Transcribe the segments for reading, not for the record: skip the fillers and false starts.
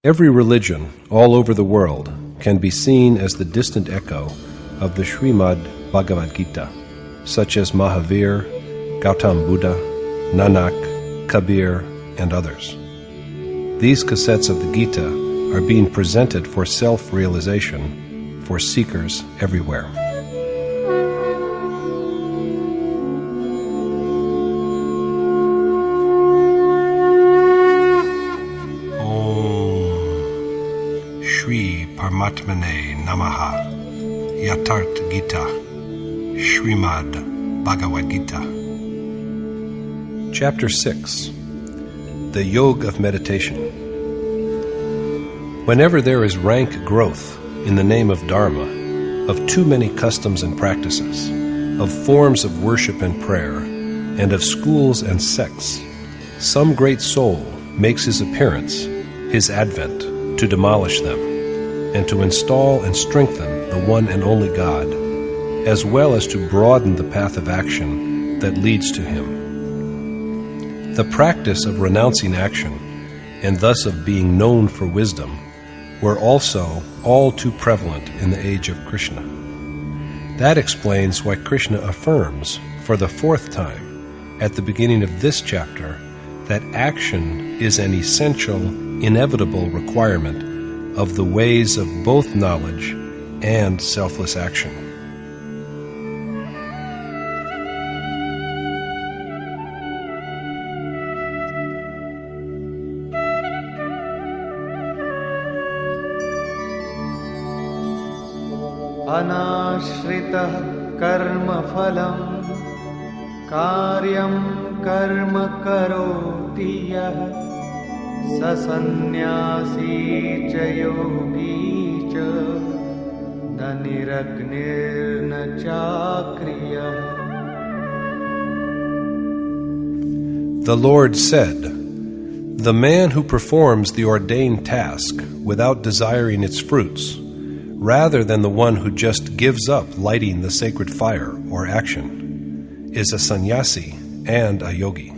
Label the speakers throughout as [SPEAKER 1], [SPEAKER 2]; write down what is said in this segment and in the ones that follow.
[SPEAKER 1] Every religion all over the world can be seen as the distant echo of the Srimad Bhagavad Gita, such as Mahavir, Gautam Buddha, Nanak, Kabir, and others. These cassettes of the Gita are being presented for self-realization for seekers everywhere. Shri Paramatmane Namaha Yatart Gita Srimad Bhagavad Gita. Chapter 6. The Yoga of Meditation. Whenever there is rank growth in the name of Dharma, of too many customs and practices, of forms of worship and prayer, and of schools and sects, some great soul makes his appearance, his advent, to demolish them, and to install and strengthen the one and only God, as well as to broaden the path of action that leads to Him. The practice of renouncing action, and thus of being known for wisdom, were also all too prevalent in the age of Krishna. That explains why Krishna affirms, for the fourth time, at the beginning of this chapter, that action is an essential, inevitable requirement of the ways of both knowledge and selfless action.
[SPEAKER 2] Anashritah karma phalam karyam karma karoti yah Sasannyasi cha yogi cha na niragnir na chakriya.
[SPEAKER 1] The Lord said, "The man who performs the ordained task without desiring its fruits, rather than the one who just gives up lighting the sacred fire or action, is a sannyasi and a yogi."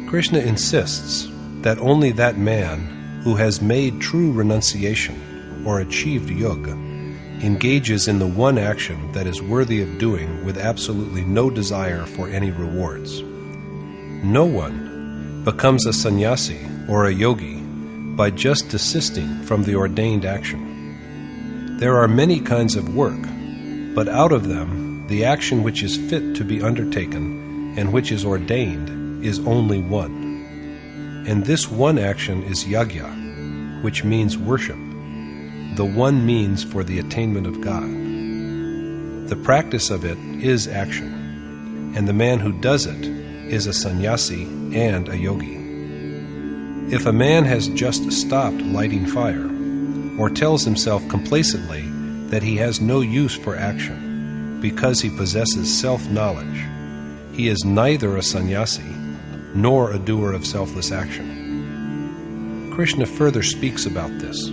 [SPEAKER 1] Krishna insists that only that man who has made true renunciation or achieved yoga engages in the one action that is worthy of doing with absolutely no desire for any rewards. No one becomes a sannyasi or a yogi by just desisting from the ordained action. There are many kinds of work, but out of them, the action which is fit to be undertaken and which is ordained is only one. And this one action is yajna, which means worship, the one means for the attainment of God. The practice of it is action, and the man who does it is a sannyasi and a yogi. If a man has just stopped lighting fire, or tells himself complacently that he has no use for action because he possesses self-knowledge, he is neither a sannyasi nor a doer of selfless action. Krishna further speaks about this.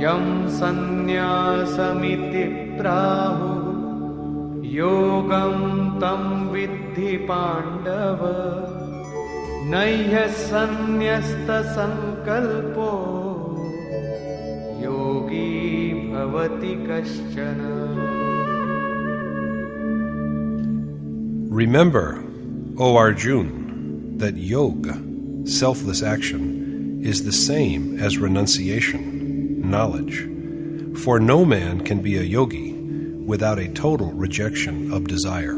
[SPEAKER 2] Yam sannyāsamiti prāhu yogam tam vidhi pandava nayya sannyasta sankalpo yogi bhavati kaśchana.
[SPEAKER 1] Remember, O Arjuna, that yoga, selfless action, is the same as renunciation, knowledge. For no man can be a yogi without a total rejection of desire.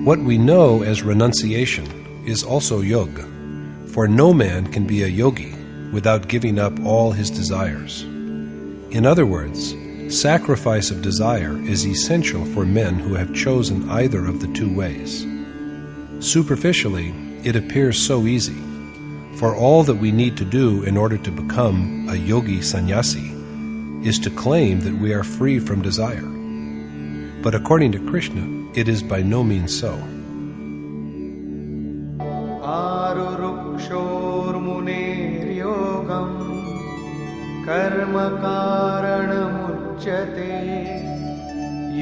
[SPEAKER 1] What we know as renunciation is also yoga, for no man can be a yogi without giving up all his desires. In other words, sacrifice of desire is essential for men who have chosen either of the two ways. Superficially, it appears so easy, for all that we need to do in order to become a yogi sannyasi is to claim that we are free from desire. But according to Krishna, it is by no means so.
[SPEAKER 2] Arurukshor munir yogam karma karanam uchyate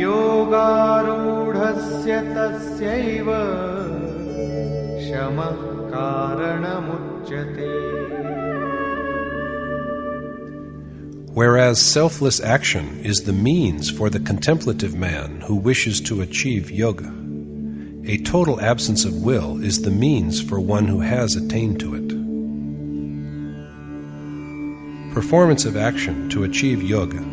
[SPEAKER 2] yogarudha मोक्षस्य तस्यैव शमः कारणमुच्यते.
[SPEAKER 1] Whereas selfless action is the means for the contemplative man who wishes to achieve yoga, a total absence of will is the means for one who has attained to it. Performance of action to achieve yoga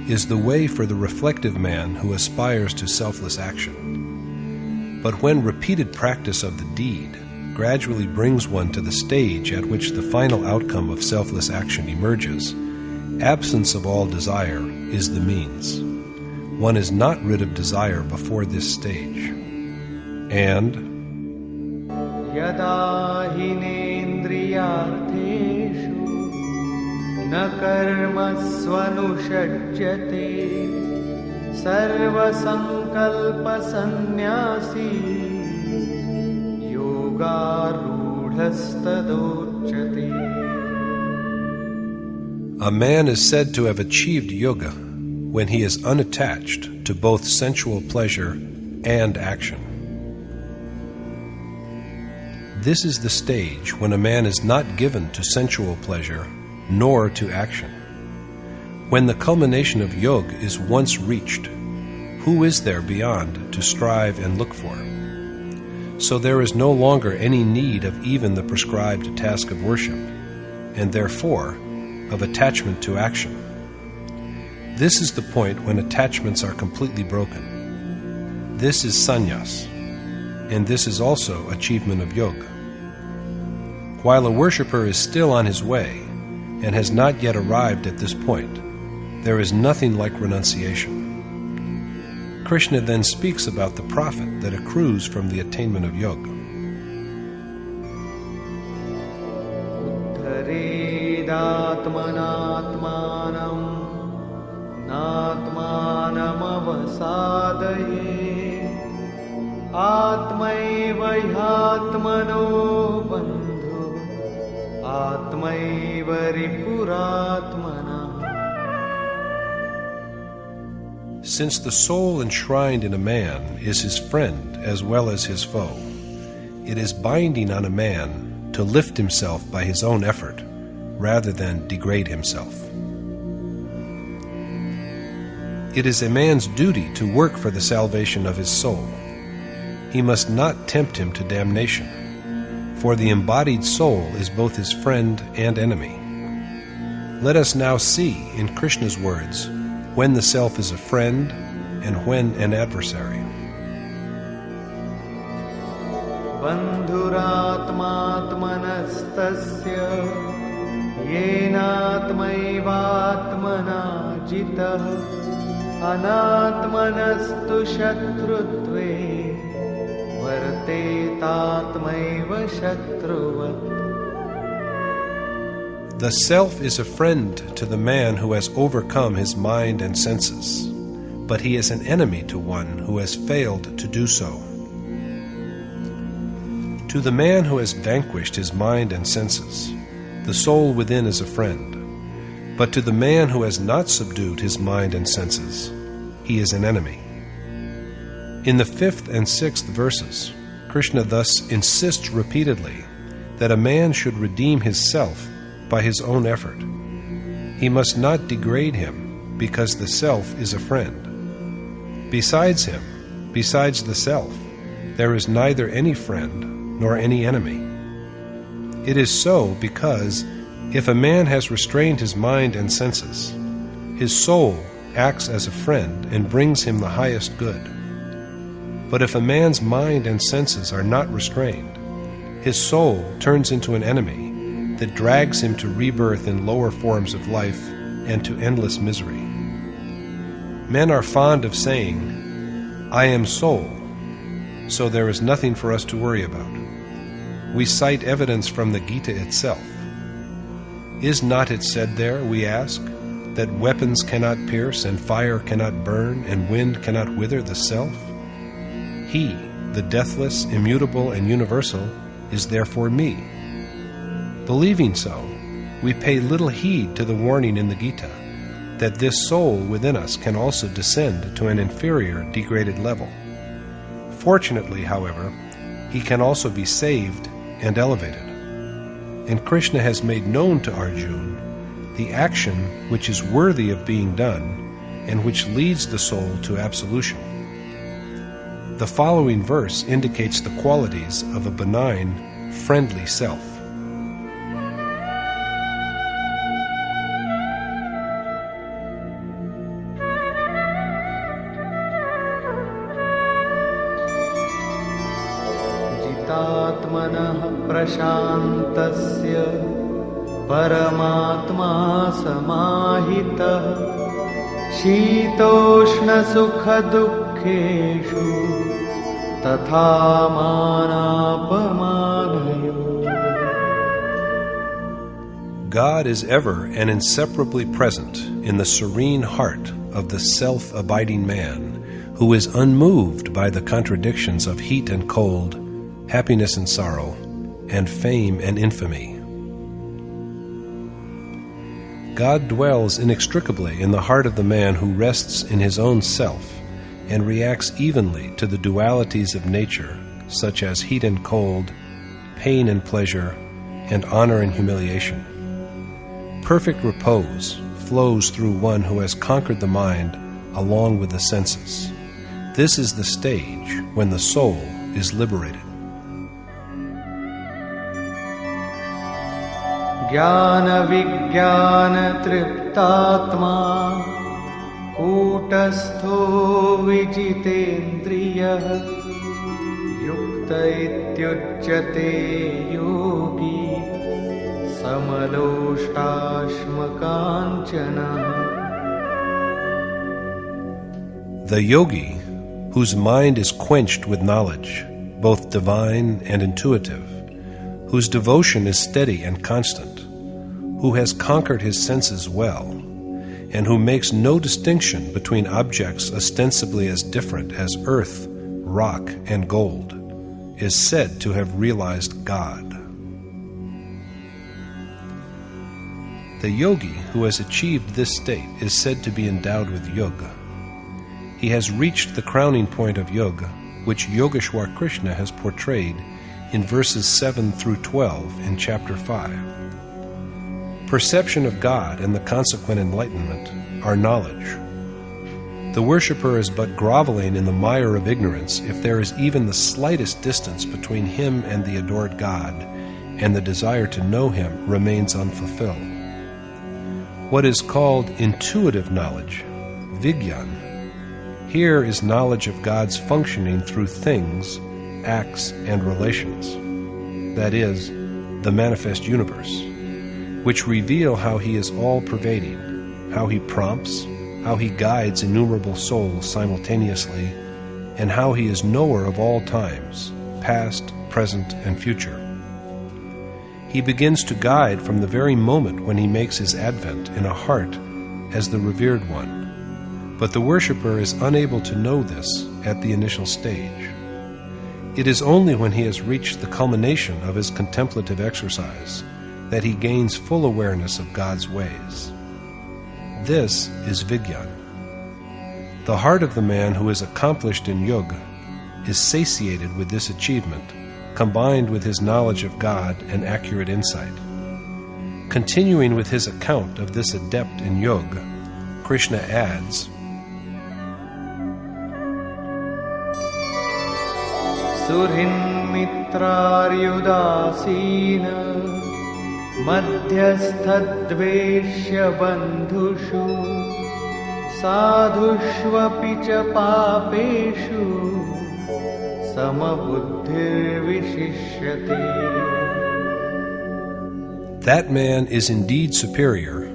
[SPEAKER 1] is the way for the reflective man who aspires to selfless action. But when repeated practice of the deed gradually brings one to the stage at which the final outcome of selfless action emerges, absence of all desire is the means. One is not rid of desire before this stage. And
[SPEAKER 2] yada hinendriyartheshu na karmasvanushajyate sarvasankalpa sannyasi yogarudhastadochyate.
[SPEAKER 1] A man is said to have achieved yoga when he is unattached to both sensual pleasure and action. This is the stage when a man is not given to sensual pleasure nor to action. When the culmination of yoga is once reached, who is there beyond to strive and look for? So there is no longer any need of even the prescribed task of worship, and therefore of attachment to action. This is the point when attachments are completely broken. This is sannyas, and this is also achievement of yoga. While a worshipper is still on his way and has not yet arrived at this point, there is nothing like renunciation. Krishna then speaks about the profit that accrues from the attainment of yoga.
[SPEAKER 2] Atmanatmanam natmanam avasadaye atmaiva yatmano bandhu atmaiva ripuratmana.
[SPEAKER 1] Since the soul enshrined in a man is his friend as well as his foe, it is binding on a man to lift himself by his own effort rather than degrade himself. It is a man's duty to work for the salvation of his soul. He must not tempt him to damnation, for the embodied soul is both his friend and enemy. Let us now see, in Krishna's words, when the self is a friend and when an adversary.
[SPEAKER 2] Bandhuratmatmanastasya yenatmaivatmana jitah anatmanastu shatrutve vartetatmaiva shatruvat.
[SPEAKER 1] The self is a friend to the man who has overcome his mind and senses, but he is an enemy to one who has failed to do so. To the man who has vanquished his mind and senses, the soul within is a friend, but to the man who has not subdued his mind and senses, he is an enemy. In the 5th and 6th verses, Krishna thus insists repeatedly that a man should redeem his self by his own effort. He must not degrade him because the self is a friend. Besides him, besides the self, there is neither any friend nor any enemy. It is so because if a man has restrained his mind and senses, his soul acts as a friend and brings him the highest good. But if a man's mind and senses are not restrained, his soul turns into an enemy that drags him to rebirth in lower forms of life and to endless misery. Men are fond of saying, "I am soul, so there is nothing for us to worry about." We cite evidence from the Gita itself. Is not it said there, we ask, that weapons cannot pierce and fire cannot burn and wind cannot wither the self? He, the deathless, immutable, and universal, is therefore me. Believing so, we pay little heed to the warning in the Gita that this soul within us can also descend to an inferior, degraded level. Unfortunately, however, he can also be saved and elevated. And Krishna has made known to Arjuna the action which is worthy of being done and which leads the soul to absolution. The following verse indicates the qualities of a benign, friendly self.
[SPEAKER 2] जितात्मनः प्रशान्तस्य परमात्मा समाहितः शीतोष्णसुखदुःखेषु तथा मानापमानयोः.
[SPEAKER 1] God is ever and inseparably present in the serene heart of the self-abiding man who is unmoved by the contradictions of heat and cold, happiness and sorrow, and fame and infamy. God dwells inextricably in the heart of the man who rests in his own self and reacts evenly to the dualities of nature, such as heat and cold, pain and pleasure, and honor and humiliation. Perfect repose flows through one who has conquered the mind along with the senses. This is the stage when the soul is liberated.
[SPEAKER 2] ज्ञानविज्ञानतृप्तात्मा कूटस्थो विजितेन्द्रियः युक्त इत्युच्यते योगी समलोष्टाश्मकाञ्चनः.
[SPEAKER 1] The yogi, whose mind is quenched with knowledge, both divine and intuitive, whose devotion is steady and constant, who has conquered his senses well, and who makes no distinction between objects ostensibly as different as earth, rock, and gold, is said to have realized God. The yogi who has achieved this state is said to be endowed with yoga. He has reached the crowning point of yoga, which Yogeshwar Krishna has portrayed in verses 7 through 12 in chapter 5. Perception of God and the consequent enlightenment are knowledge. The worshipper is but groveling in the mire of ignorance if there is even the slightest distance between him and the adored God, and the desire to know him remains unfulfilled. What is called intuitive knowledge, Vigyan, here is knowledge of God's functioning through things, acts, and relations, that is, the manifest universe, which reveal how he is all-pervading, how he prompts, how he guides innumerable souls simultaneously, and how he is knower of all times, past, present, and future. He begins to guide from the very moment when he makes his advent in a heart as the revered one, but the worshipper is unable to know this at the initial stage. It is only when he has reached the culmination of his contemplative exercise that he gains full awareness of God's ways. This is Vigyan. The heart of the man who is accomplished in yoga is satiated with this achievement, combined with his knowledge of God and accurate insight. Continuing with his account of this adept in yoga, Krishna adds,
[SPEAKER 2] सुहृन्मित्रार्युदासीन मध्यस्थद्वेष्य बन्धुषु साधुष्वपि च पापेषु समबुद्धिर्विशिष्यते.
[SPEAKER 1] That man is indeed superior,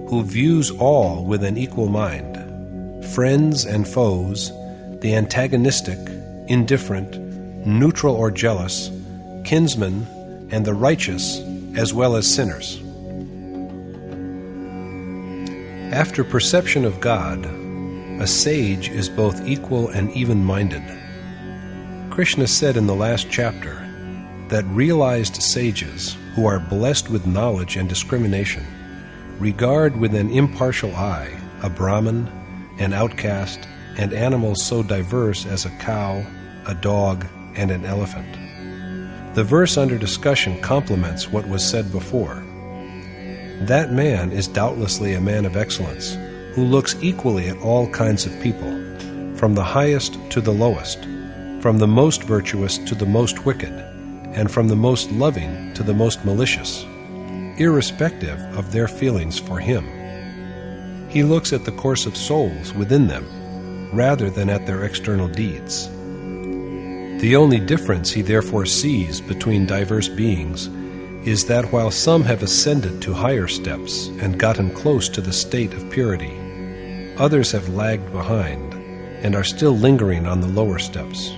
[SPEAKER 1] who views all with an equal mind, friends and foes, the antagonistic, indifferent, neutral or jealous, kinsmen, and the righteous, as well as sinners. After perception of God, a sage is both equal and even-minded. Krishna said in the last chapter that realized sages, who are blessed with knowledge and discrimination, regard with an impartial eye a Brahmin, an outcast, and animals so diverse as a cow, a dog, and an elephant. The verse under discussion complements what was said before. That man is doubtlessly a man of excellence, who looks equally at all kinds of people, from the highest to the lowest, from the most virtuous to the most wicked, and from the most loving to the most malicious, irrespective of their feelings for him. He looks at the course of souls within them, rather than at their external deeds. The only difference he therefore sees between diverse beings is that while some have ascended to higher steps and gotten close to the state of purity, others have lagged behind and are still lingering on the lower steps.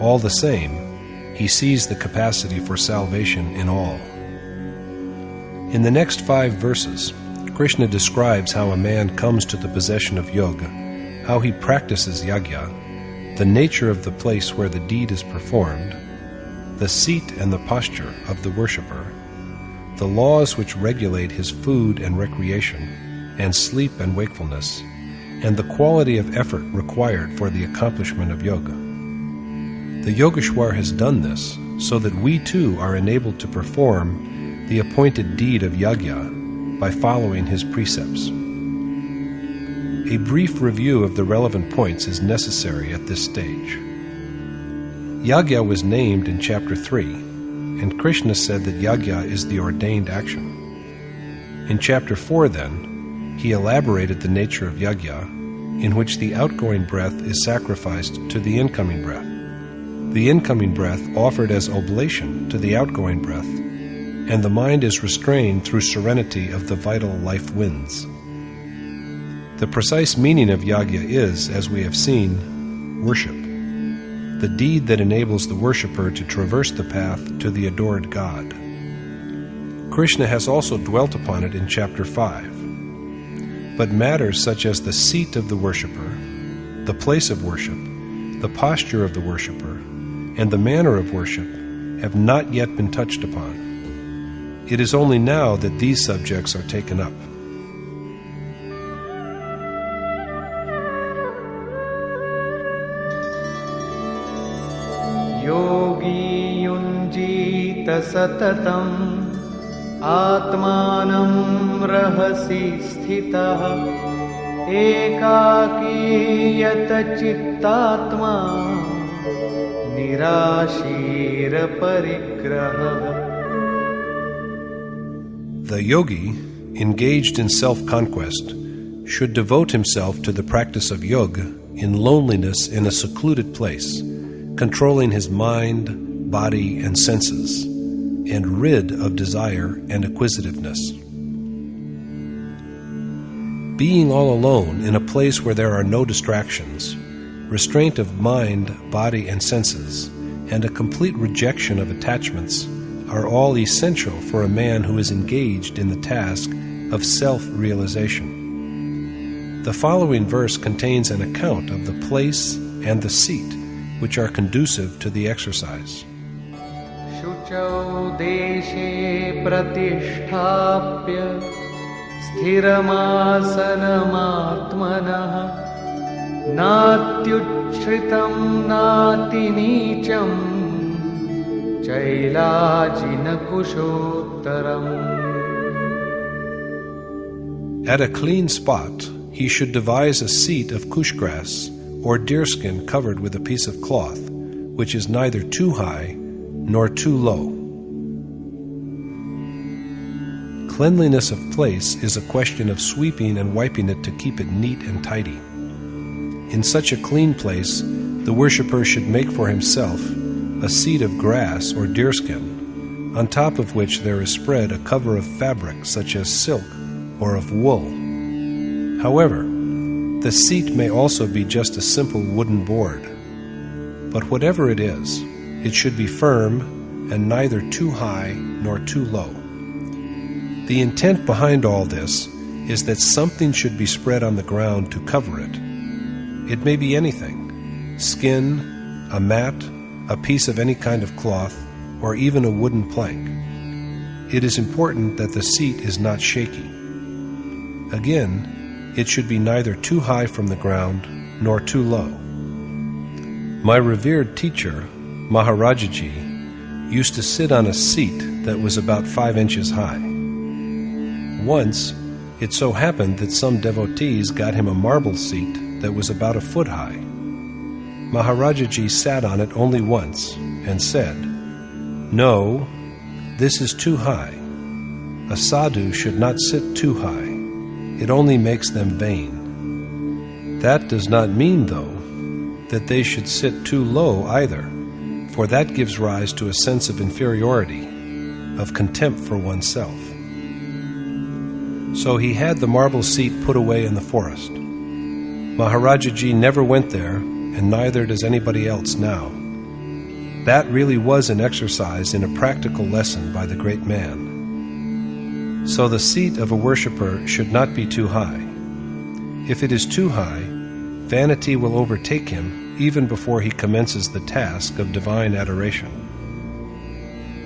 [SPEAKER 1] All the same, he sees the capacity for salvation in all. In the next 5 verses, Krishna describes how a man comes to the possession of yoga, how he practices yajna, the nature of the place where the deed is performed, the seat and the posture of the worshipper, the laws which regulate his food and recreation, and sleep and wakefulness, and the quality of effort required for the accomplishment of yoga. The Yogeshwar has done this so that we too are enabled to perform the appointed deed of yajna by following his precepts. A brief review of the relevant points is necessary at this stage. Yajna was named in chapter 3, and Krishna said that yajna is the ordained action. In chapter 4, then, he elaborated the nature of yajna, in which the outgoing breath is sacrificed to the incoming breath, the incoming breath offered as oblation to the outgoing breath, and the mind is restrained through serenity of the vital life winds. The precise meaning of yajna is, as we have seen, worship, the deed that enables the worshipper to traverse the path to the adored God. Krishna has also dwelt upon it in chapter 5. But matters such as the seat of the worshipper, the place of worship, the posture of the worshipper, and the manner of worship have not yet been touched upon. It is only now that these subjects are taken up.
[SPEAKER 2] Yogi yunjita satatam Atmanam rahasi sthitah Ekaki yata chittatma Nirashira parigraha.
[SPEAKER 1] The yogi, engaged in self-conquest, should devote himself to the practice of yoga in loneliness in a secluded place, controlling his mind, body, and senses, and rid of desire and acquisitiveness. Being all alone in a place where there are no distractions, restraint of mind, body, and senses, and a complete rejection of attachments are all essential for a man who is engaged in the task of self-realization. The following verse contains an account of the place and the seat which are conducive to the exercise.
[SPEAKER 2] Shuchau deshe pratisthapya sthiramasanamaatmanah natyuchritam nati nicham chailajina kushottaram.
[SPEAKER 1] At a clean spot, he should devise a seat of kush grass or deerskin covered with a piece of cloth, which is neither too high nor too low. Cleanliness of place is a question of sweeping and wiping it to keep it neat and tidy. In such a clean place, the worshipper should make for himself a seat of grass or deerskin, on top of which there is spread a cover of fabric such as silk or of wool. However, the seat may also be just a simple wooden board. But whatever it is, it should be firm and neither too high nor too low. The intent behind all this is that something should be spread on the ground to cover it. It may be anything: skin, a mat, a piece of any kind of cloth, or even a wooden plank. It is important that the seat is not shaky. Again, it should be neither too high from the ground nor too low. My revered teacher, Maharajaji, used to sit on a seat that was about 5 inches high. Once, it so happened that some devotees got him a marble seat that was about 1 foot high. Maharajaji sat on it only once and said, "No, this is too high. A sadhu should not sit too high. It only makes them vain." That does not mean, though, that they should sit too low either, for that gives rise to a sense of inferiority, of contempt for oneself. So he had the marble seat put away in the forest. Maharajaji never went there, and neither does anybody else now. That really was an exercise in a practical lesson by the great man. So the seat of a worshipper should not be too high. If it is too high, vanity will overtake him even before he commences the task of divine adoration.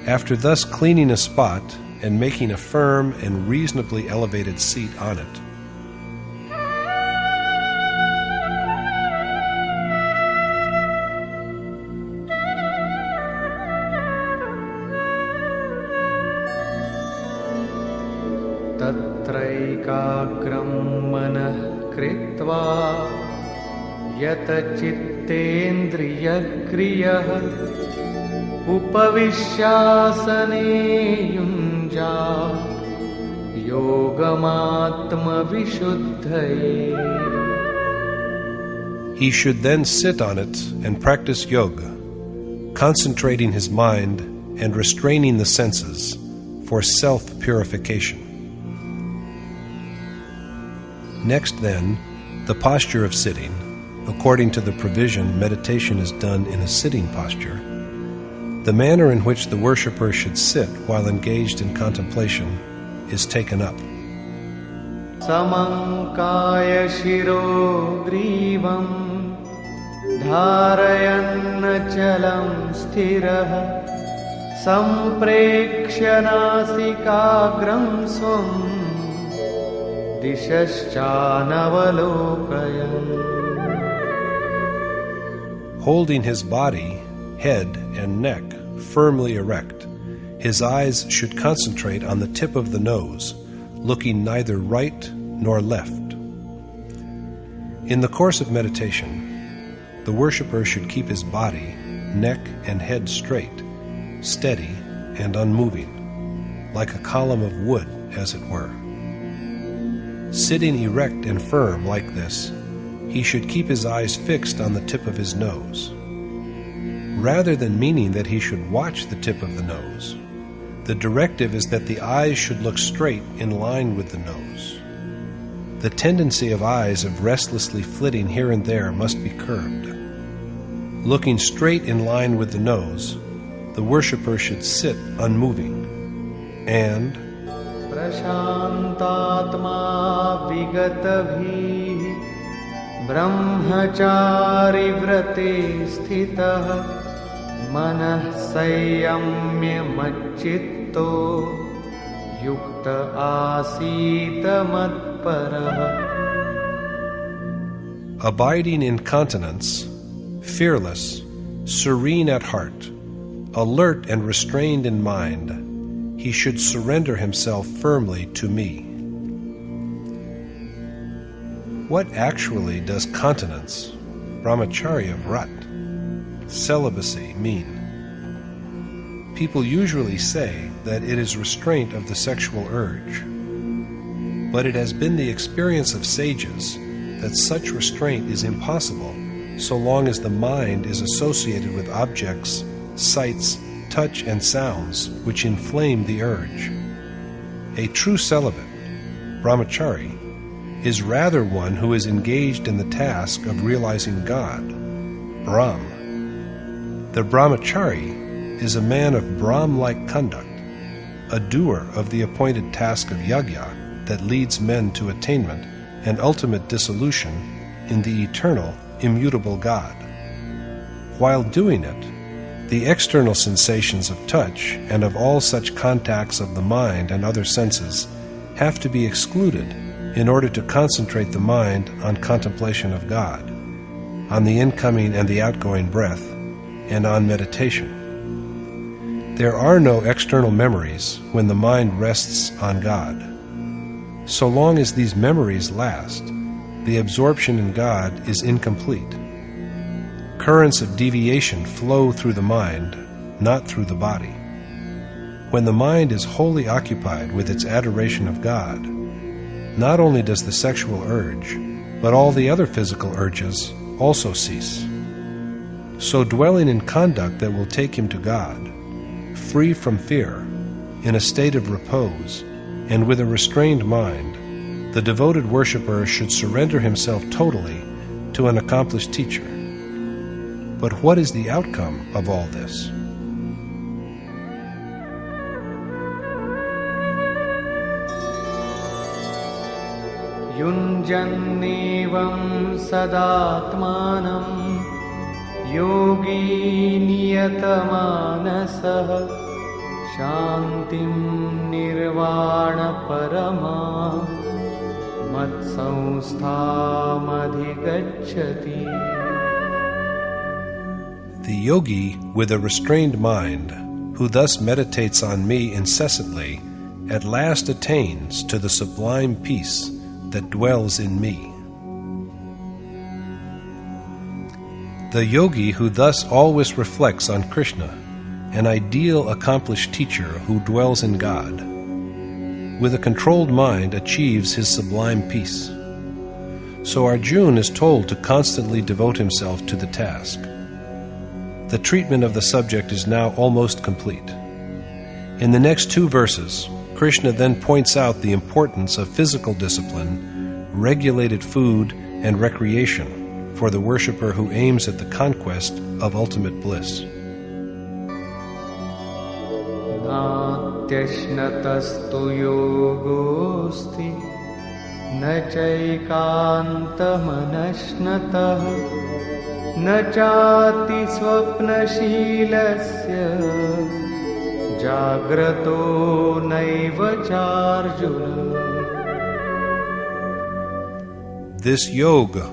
[SPEAKER 1] After thus cleaning a spot and making a firm and reasonably elevated seat on it,
[SPEAKER 2] तत्रैकाग्रं मनः कृत्वा यत चित्तेन्द्रियक्रियः उपविश्यासने युञ्जात् योगमात्मविशुद्धये.
[SPEAKER 1] he should then sit on it and practice yoga, concentrating his mind and restraining the senses for self-purification. Next, then, the posture of sitting. According to the provision, meditation is done in a sitting posture. The manner in which the worshipper should sit while engaged in contemplation is taken up.
[SPEAKER 2] Samankaya shiro grivam dharayannachalam sthirah samprekshya nasikagram swam dishashchanavalokayan.
[SPEAKER 1] Holding his body, head, and neck firmly erect, his eyes should concentrate on the tip of the nose, looking neither right nor left. In the course of meditation, the worshipper should keep his body, neck, and head straight, steady, and unmoving, like a column of wood, as it were. Sitting erect and firm like this, he should keep his eyes fixed on the tip of his nose. Rather than meaning that he should watch the tip of the nose, the directive is that the eyes should look straight in line with the nose. The tendency of eyes of restlessly flitting here and there must be curbed. Looking straight in line with the nose, the worshipper should sit unmoving, and
[SPEAKER 2] Prashantatma vigatavhi brahmachari vrate sthitah manah sanyamya machitto yukta asita matparah.
[SPEAKER 1] abiding in continence, fearless, serene at heart, alert and restrained in mind, he should surrender himself firmly to me. What actually does continence, brahmacharya vrat, celibacy, mean? People usually say that it is restraint of the sexual urge, but it has been the experience of sages that such restraint is impossible so long as the mind is associated with objects, sights, touch, and sounds which inflame the urge. A true celibate, brahmachari, is rather one who is engaged in the task of realizing God, Brahm. The brahmachari is a man of Brahm-like conduct, a doer of the appointed task of yajna that leads men to attainment and ultimate dissolution in the eternal, immutable God. While doing it, the external sensations of touch and of all such contacts of the mind and other senses have to be excluded in order to concentrate the mind on contemplation of God. on the incoming and the outgoing breath, and on meditation. There are no external memories when the mind rests on God. So long as these memories last, the absorption in God is incomplete. Currents of deviation flow through the mind, not through the body. When the mind is wholly occupied with its adoration of God, not only does the sexual urge, but all the other physical urges also cease. So dwelling in conduct that will take him to God, free from fear, in a state of repose, and with a restrained mind, the devoted worshipper should surrender himself totally to an accomplished teacher. But what is the outcome of all this?
[SPEAKER 2] Yunjannevam sadatmanam yogi niyatamanasah shantim nirvana parama matsamsthamadhigacchati.
[SPEAKER 1] The yogi with a restrained mind, who thus meditates on me incessantly, at last attains to the sublime peace that dwells in me. The yogi who thus always reflects on Krishna, an ideal accomplished teacher who dwells in God, with a controlled mind achieves his sublime peace. So Arjuna is told to constantly devote himself to the task. The treatment of the subject is now almost complete. In the next 2 verses, Krishna then points out the importance of physical discipline, regulated food, and recreation for the worshipper who aims at the conquest of ultimate bliss.
[SPEAKER 2] Natyashnatastu yogosti na chaikantamanashnatah na chati swapnashilasya jagrato naiva charjuna.
[SPEAKER 1] This yoga,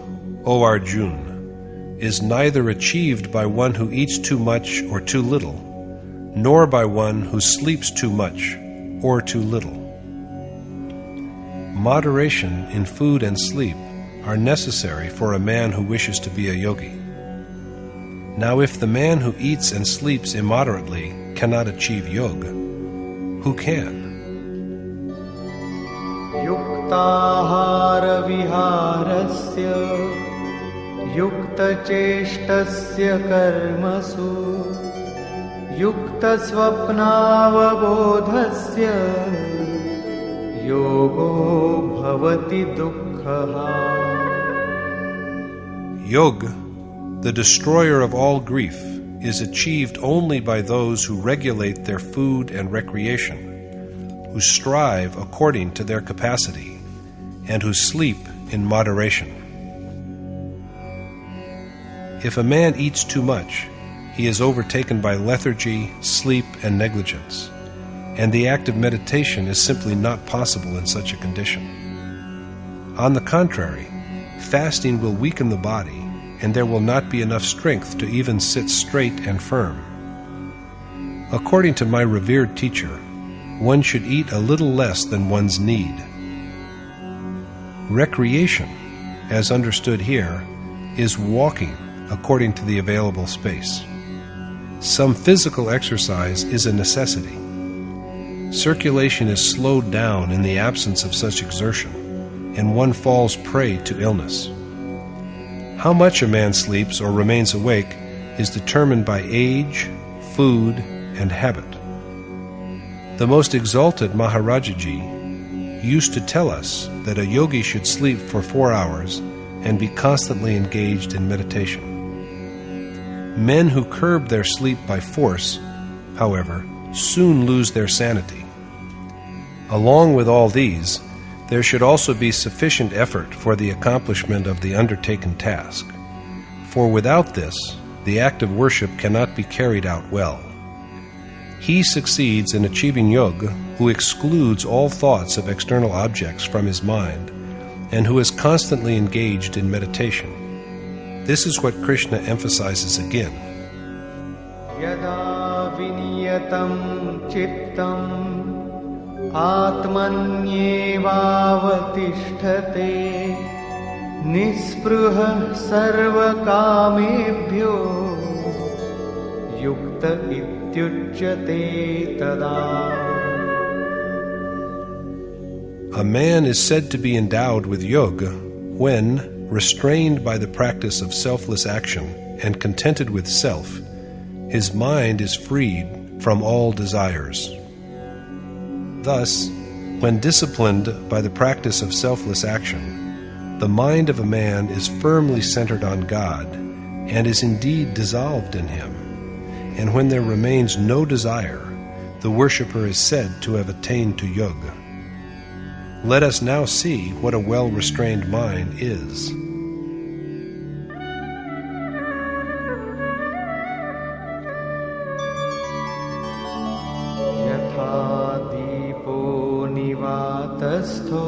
[SPEAKER 1] O Arjuna, is neither achieved by one who eats too much or too little, nor by one who sleeps too much or too little. Moderation in food and sleep are necessary for a man who wishes to be a yogi. Now, if the man who eats and sleeps immoderately cannot achieve yoga, who can?
[SPEAKER 2] Yuktahara viharasya yukta cheshtasya karmasu yukta swapnavabodhasya yogo bhavati dukkhaha.
[SPEAKER 1] Yoga, the destroyer of all grief, is achieved only by those who regulate their food and recreation, who strive according to their capacity, and who sleep in moderation. If a man eats too much, he is overtaken by lethargy, sleep, and negligence, and the act of meditation is simply not possible in such a condition. On the contrary, fasting will weaken the body, and there will not be enough strength to even sit straight and firm. According to my revered teacher, one should eat a little less than one's need. Recreation, as understood here, is walking according to the available space. Some physical exercise is a necessity. Circulation is slowed down in the absence of such exertion, and one falls prey to illness. How much a man sleeps or remains awake is determined by age, food, and habit. The most exalted Maharajaji used to tell us that a yogi should sleep for 4 hours and be constantly engaged in meditation. Men who curb their sleep by force, however, soon lose their sanity. Along with all these, there should also be sufficient effort for the accomplishment of the undertaken task, for without this, the act of worship cannot be carried out well. He succeeds in achieving yoga who excludes all thoughts of external objects from his mind and who is constantly engaged in meditation. This is what Krishna emphasizes again.
[SPEAKER 2] Yada viniyatam chittam atmanyevavatishthate nispruha sarvakamebhyo yukta ityuchyate tada.
[SPEAKER 1] A man is said to be endowed with yoga when, restrained by the practice of selfless action and contented with self, his mind is freed from all desires. Thus, when disciplined by the practice of selfless action, the mind of a man is firmly centered on God and is indeed dissolved in Him, and when there remains no desire, the worshipper is said to have attained to yoga. Let us now see what a well-restrained mind is.
[SPEAKER 2] Yatha dipo nivatastho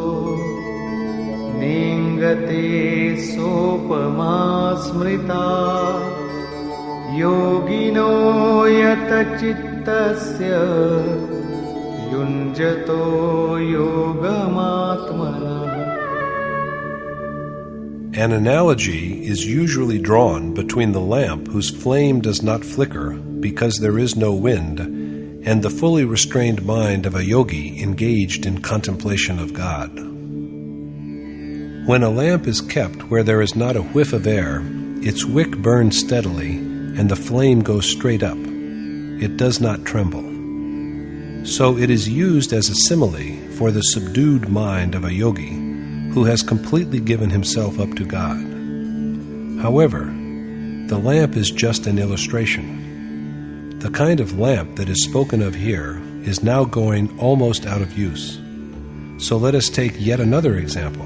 [SPEAKER 2] ningate sopama smrita yogino yata chittasya yunjato yogamatmana.
[SPEAKER 1] An analogy is usually drawn between the lamp whose flame does not flicker because there is no wind and the fully restrained mind of a yogi engaged in contemplation of God. When a lamp is kept where there is not a whiff of air, its wick burns steadily and the flame goes straight up. It does not tremble. So it is used as a simile for the subdued mind of a yogi who has completely given himself up to God. However, the lamp is just an illustration. The kind of lamp that is spoken of here is now going almost out of use. So let us take yet another example.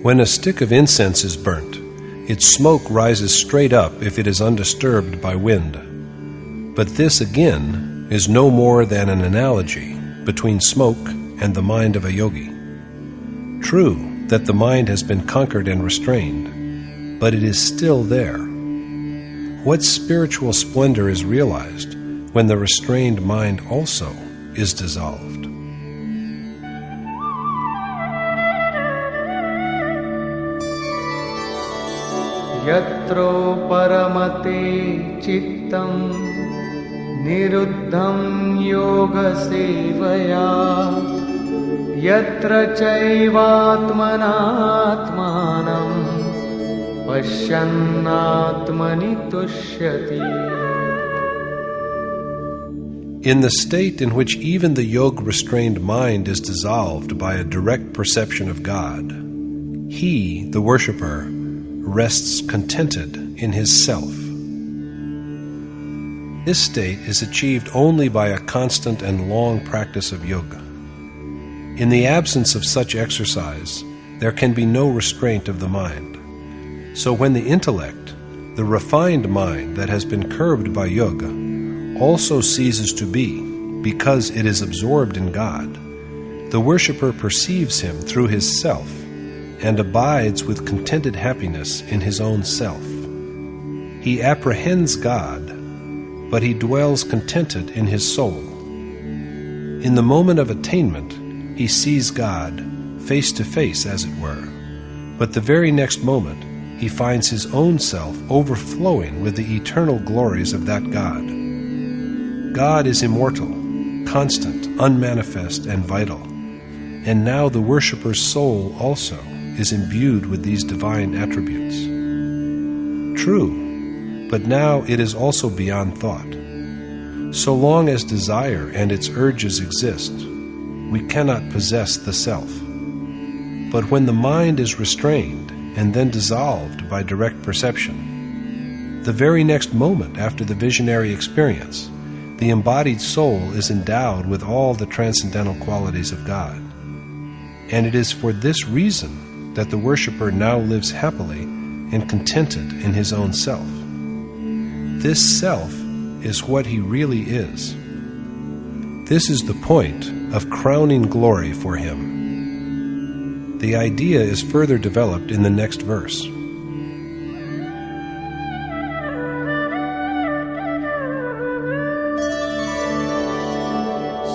[SPEAKER 1] When a stick of incense is burnt, its smoke rises straight up if it is undisturbed by wind. But this again is no more than an analogy between smoke and the mind of a yogi. True that the mind has been conquered and restrained, but it is still there. What spiritual splendor is realized when the restrained mind also is dissolved?
[SPEAKER 2] Yatro paramate chittam niruddham yoga sevaya yatra chaivatmanatmanam pashyannatmani tushyati.
[SPEAKER 1] In the state in which even the yoga-restrained mind is dissolved by a direct perception of God, he, the worshipper, rests contented in his self. This state is achieved only by a constant and long practice of yoga. In the absence of such exercise, there can be no restraint of the mind. So when the intellect, the refined mind that has been curbed by yoga, also ceases to be because it is absorbed in God, the worshipper perceives Him through his self and abides with contented happiness in his own self. He apprehends God, but he dwells contented in his soul. In the moment of attainment, he sees God face to face, as it were, but the very next moment he finds his own self overflowing with the eternal glories of that God. God is immortal, constant, unmanifest, and vital, and now the worshipper's soul also is imbued with these divine attributes. True, but now it is also beyond thought. So long as desire and its urges exist, we cannot possess the self. But when the mind is restrained and then dissolved by direct perception, the very next moment after the visionary experience, the embodied soul is endowed with all the transcendental qualities of God. And it is for this reason that the worshipper now lives happily and contented in his own self. This self is what he really is. This is the point of crowning glory for him. The idea is further developed in the next verse.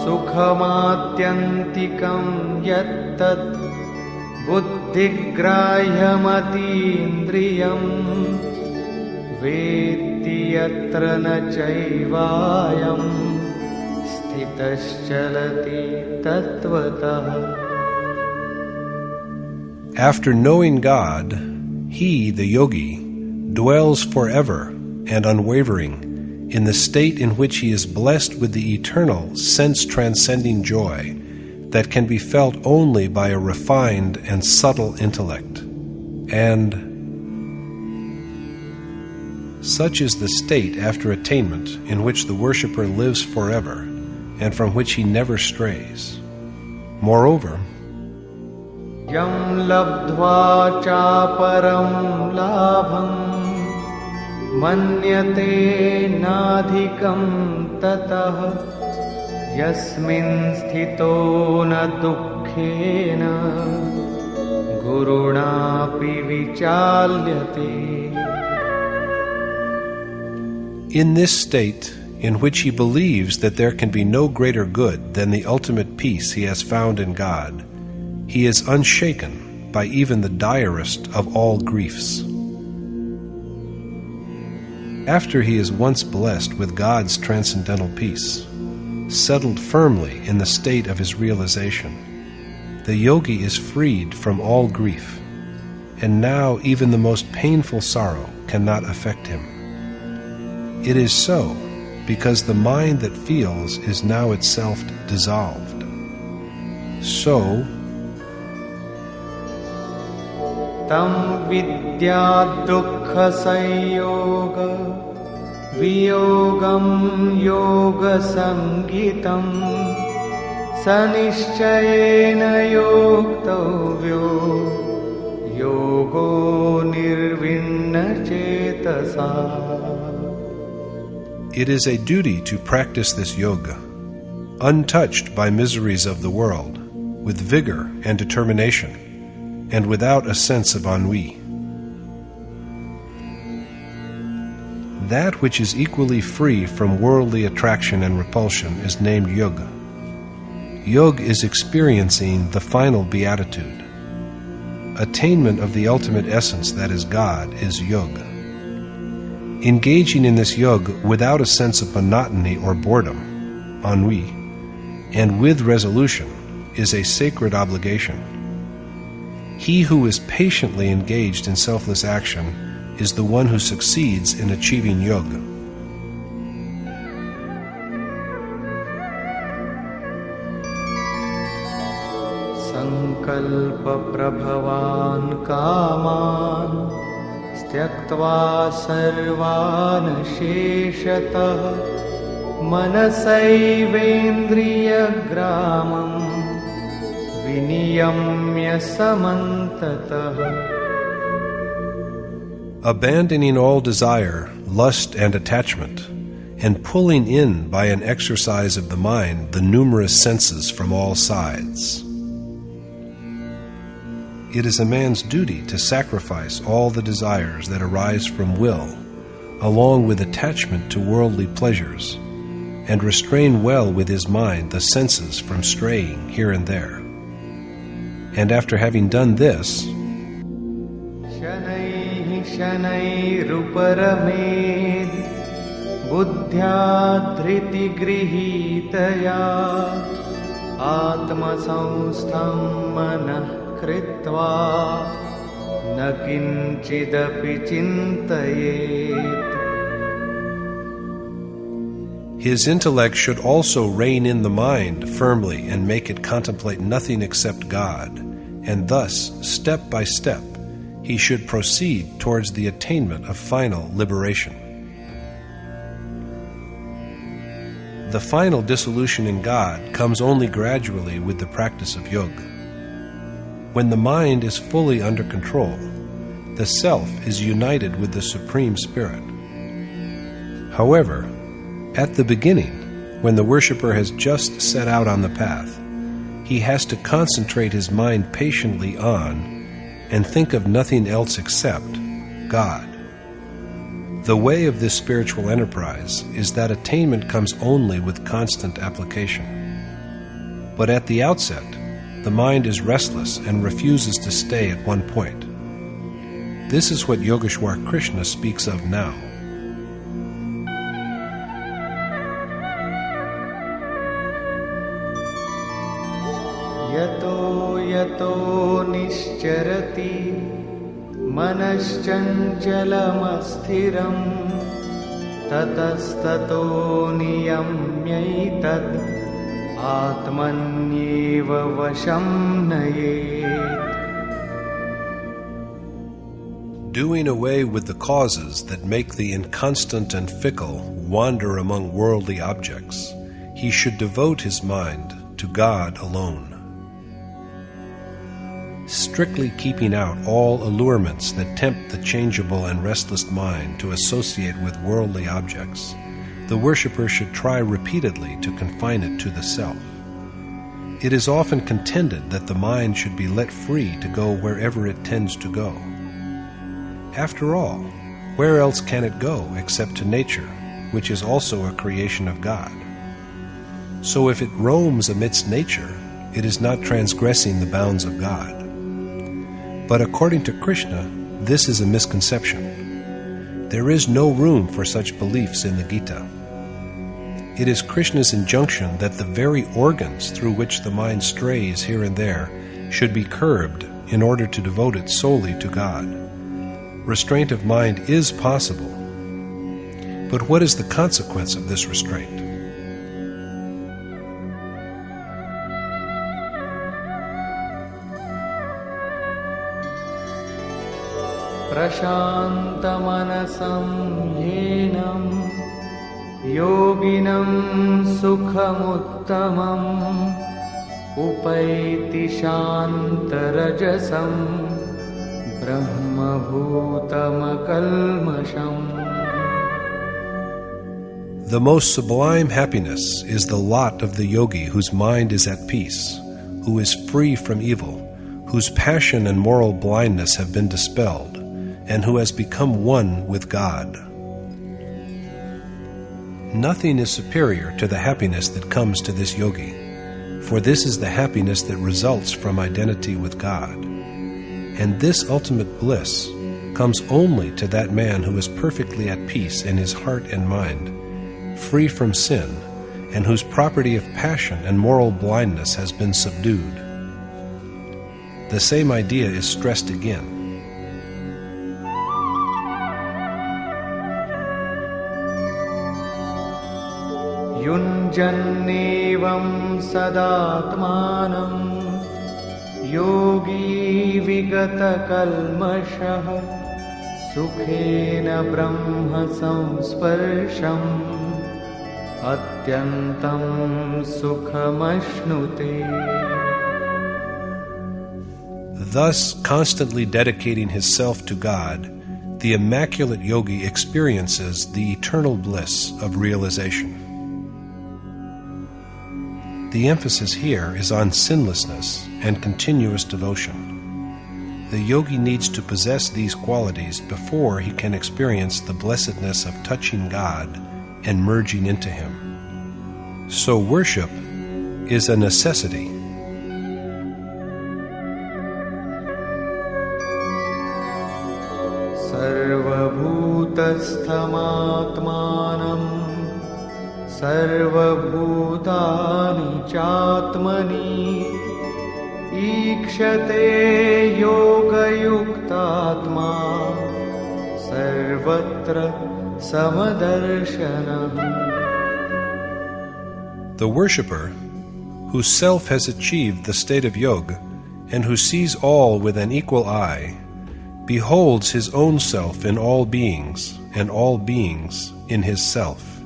[SPEAKER 2] सुखमात्यन्तिकं यत्तत् बुद्धिग्राह्यमतीन्द्रियम् वेत्ति यत्र न चैवायम् स्थितश्चलति तत्त्वतः.
[SPEAKER 1] After knowing God, he, the yogi, dwells forever and unwavering in the state in which he is blessed with the eternal, sense-transcending joy that can be felt only by a refined and subtle intellect. And such is the state after attainment in which the worshipper lives forever and from which he never strays. Moreover,
[SPEAKER 2] Yam labdhva chaparam labham manyate nadhikam tatah yasmin sthito na dukkhena gurunapi vichalyate.
[SPEAKER 1] in this state in which he believes that there can be no greater good than the ultimate peace he has found in God, he is unshaken by even the direst of all griefs. After he is once blessed with God's transcendental peace, settled firmly in the state of his realization, the yogi is freed from all grief, and now even the most painful sorrow cannot affect him. It is so because the mind that feels is now itself dissolved. So,
[SPEAKER 2] Tam vidya dukkha sanyoga viyogam yoga sangitam sanishchayena yoktavyo yogo nirvinna chetasa.
[SPEAKER 1] it is a duty to practice this yoga, untouched by miseries of the world, with vigor and determination, and without a sense of ennui. That which is equally free from worldly attraction and repulsion is named yoga. Yoga is experiencing the final beatitude. Attainment of the ultimate essence that is God is yoga. Engaging in this yoga without a sense of monotony or boredom, ennui, and with resolution is a sacred obligation. He who is patiently engaged in selfless action is the one who succeeds in achieving yoga.
[SPEAKER 2] Sankalpa prabhavan kaman styaktva sarvan sheshatah manasaivendriya gramam viniyamya samantatah.
[SPEAKER 1] Abandoning all desire, lust, and attachment, and pulling in by an exercise of the mind the numerous senses from all sides. It is a man's duty to sacrifice all the desires that arise from will, along with attachment to worldly pleasures, and restrain well with his mind the senses from straying here and there. And after having done this,
[SPEAKER 2] Shanairuparamid buddhya dhriti grihitaya Atma Sanyam kritva na kinchidapi chintayet.
[SPEAKER 1] his intellect should also rein in the mind firmly and make it contemplate nothing except God, and thus, step by step, he should proceed towards the attainment of final liberation. The final dissolution in God comes only gradually with the practice of yoga. When the mind is fully under control, the self is united with the Supreme Spirit. However, at the beginning, when the worshipper has just set out on the path, he has to concentrate his mind patiently on and think of nothing else except God. The way of this spiritual enterprise is that attainment comes only with constant application. But at the outset, the mind is restless and refuses to stay at one point. This is what Yogeshwar Krishna speaks of now.
[SPEAKER 2] Yato yato nischarati manaschancalamassthiram tatastato niyamyaitat atmanyeva vasham nayet.
[SPEAKER 1] Doing away with the causes that make the inconstant and fickle wander among worldly objects, he should devote his mind to God alone. Strictly keeping out all allurements that tempt the changeable and restless mind to associate with worldly objects, the worshipper should try repeatedly to confine it to the self. It is often contended that the mind should be let free to go wherever it tends to go. After all, where else can it go except to nature, which is also a creation of God? So if it roams amidst nature, it is not transgressing the bounds of God. But according to Krishna, this is a misconception. There is no room for such beliefs in the Gita. It is Krishna's injunction that the very organs through which the mind strays here and there should be curbed in order to devote it solely to God. Restraint of mind is possible. But what is the consequence of this restraint?
[SPEAKER 2] Prashantamanasam yenam yoginam sukhamuttamam upaiti shantarajasam brahmabhutamakalmasham.
[SPEAKER 1] The most sublime happiness is the lot of the yogi whose mind is at peace, who is free from evil, whose passion and moral blindness have been dispelled, and who has become one with God. Nothing is superior to the happiness that comes to this yogi, for this is the happiness that results from identity with God. And this ultimate bliss comes only to that man who is perfectly at peace in his heart and mind, free from sin, and whose property of passion and moral blindness has been subdued. The same idea is stressed again.
[SPEAKER 2] Yunjannevam sadatmanam yogi vigata kalmashah sukhena brahma samsparsham atyantam sukhamashnute.
[SPEAKER 1] Thus, constantly dedicating his self to God, the immaculate yogi experiences the eternal bliss of realization. The emphasis here is on sinlessness and continuous devotion. The yogi needs to possess these qualities before he can experience the blessedness of touching God and merging into Him. So worship is a necessity.
[SPEAKER 2] Sarvabhutasthamatmanam sarvabhutani chatmani ikshate yoga yuktatma sarvatra samadarshana.
[SPEAKER 1] The worshipper, whose self has achieved the state of yoga and who sees all with an equal eye, beholds his own self in all beings and all beings in his self.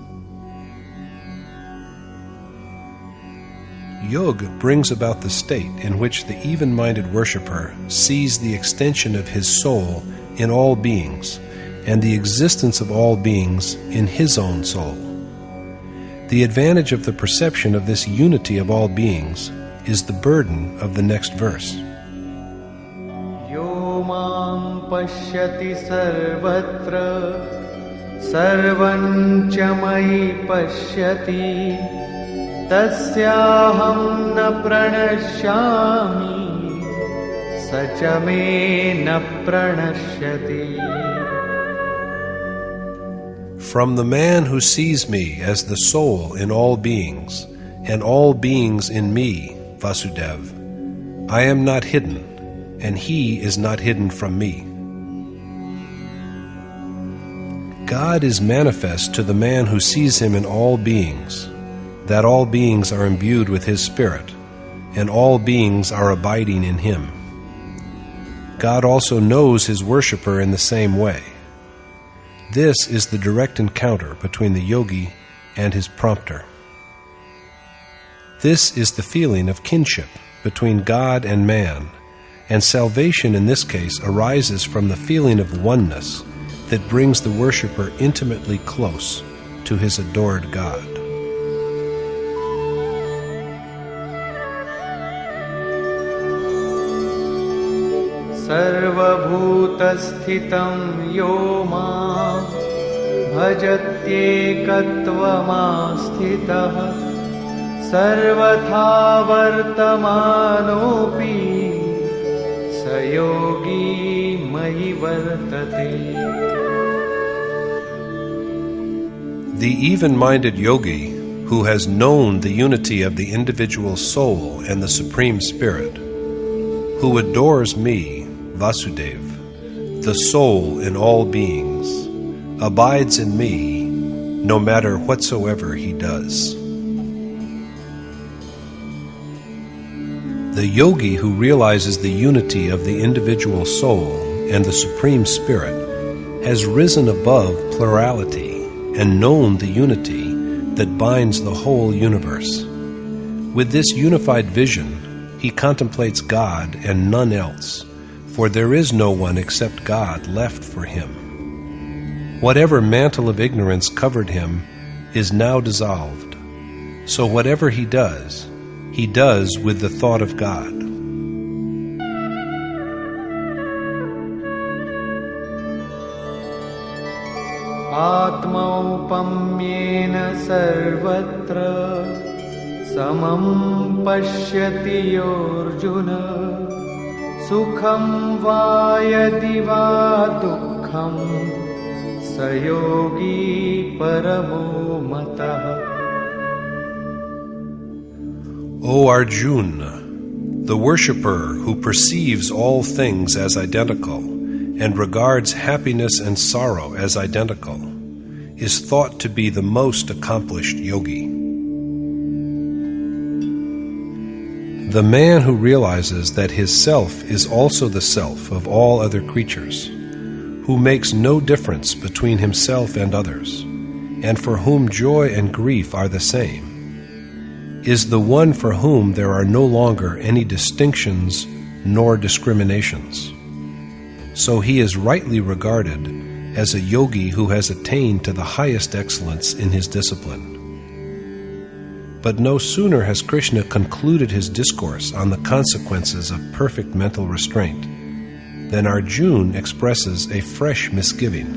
[SPEAKER 1] Yoga brings about the state in which the even-minded worshipper sees the extension of his soul in all beings and the existence of all beings in his own soul. The advantage of the perception of this unity of all beings is the burden of the next verse.
[SPEAKER 2] Yo mam pashyati sarvatra sarvam cha mahi pashyati तस्याहं न प्रणश्यामि स च मे न प्रणश्यति.
[SPEAKER 1] From the man who sees me as the soul in all beings, and all beings in me, Vasudev, I am not hidden, and he is not hidden from me. God is manifest to the man who sees him in all beings, that all beings are imbued with his spirit, and all beings are abiding in him. God also knows his worshipper in the same way. This is the direct encounter between the yogi and his prompter. This is the feeling of kinship between God and man, and salvation in this case arises from the feeling of oneness that brings the worshipper intimately close to his adored God.
[SPEAKER 2] सर्वभूतस्थितं यो मां भजत्येकत्वमास्थितः सर्वथा वर्तमानोऽपि स योगी मयि वर्तते.
[SPEAKER 1] The even-minded yogi who has known the unity of the individual soul and the Supreme Spirit, who adores me, Vasudev, the soul in all beings, abides in me no matter whatsoever he does. The yogi who realizes the unity of the individual soul and the Supreme Spirit has risen above plurality and known the unity that binds the whole universe. With this unified vision, he contemplates God and none else, for there is no one except God left for him. Whatever mantle of ignorance covered him is now dissolved, so whatever he does with the thought of God.
[SPEAKER 2] आत्मौपम्येन सर्वत्र समं पश्यति योऽर्जुन सुखं वा यदि वा दुःखं स योगी परमो मतः.
[SPEAKER 1] O Arjuna, the worshipper who perceives all things as identical and regards happiness and sorrow as identical is thought to be the most accomplished yogi. The man who realizes that his self is also the self of all other creatures, who makes no difference between himself and others, and for whom joy and grief are the same, is the one for whom there are no longer any distinctions nor discriminations. So he is rightly regarded as a yogi who has attained to the highest excellence in his discipline. But no sooner has Krishna concluded his discourse on the consequences of perfect mental restraint than Arjuna expresses a fresh misgiving.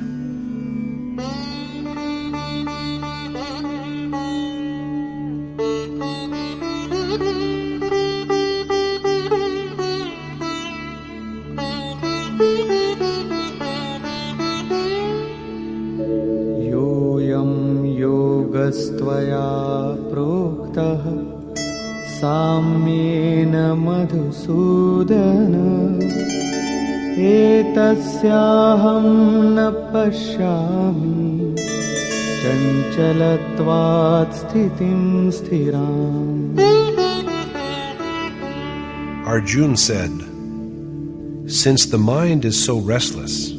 [SPEAKER 2] योगस्त्वया प्रोक्तः साम्येन मधुसूदन एतस्याहं न पश्यामि चञ्चलत्वात् स्थितिं स्थिराम्.
[SPEAKER 1] Arjuna said, "Since the mind is so restless,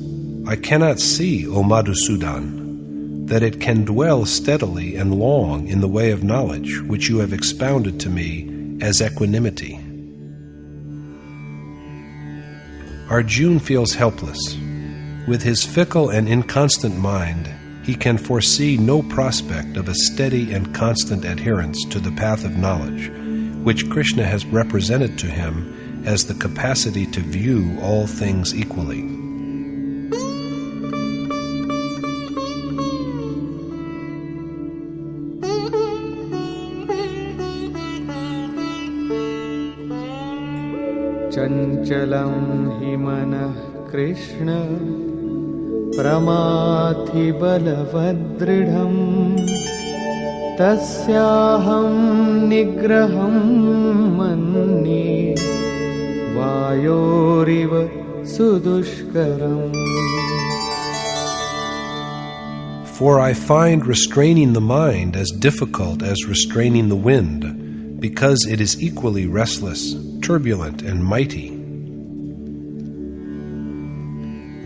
[SPEAKER 1] I cannot see, O Madhusudan, that it can dwell steadily and long in the way of knowledge which you have expounded to me as equanimity." Arjuna feels helpless. With his fickle and inconstant mind, he can foresee no prospect of a steady and constant adherence to the path of knowledge, which Krishna has represented to him as the capacity to view all things equally.
[SPEAKER 2] चञ्चलं हि मनः कृष्ण प्रमाथि बलवदृढम् तस्याहं निग्रहं मन्ये वायोरिव सुदुष्करम्.
[SPEAKER 1] For I find restraining the mind as difficult as restraining the wind, because it is equally restless, turbulent, and mighty.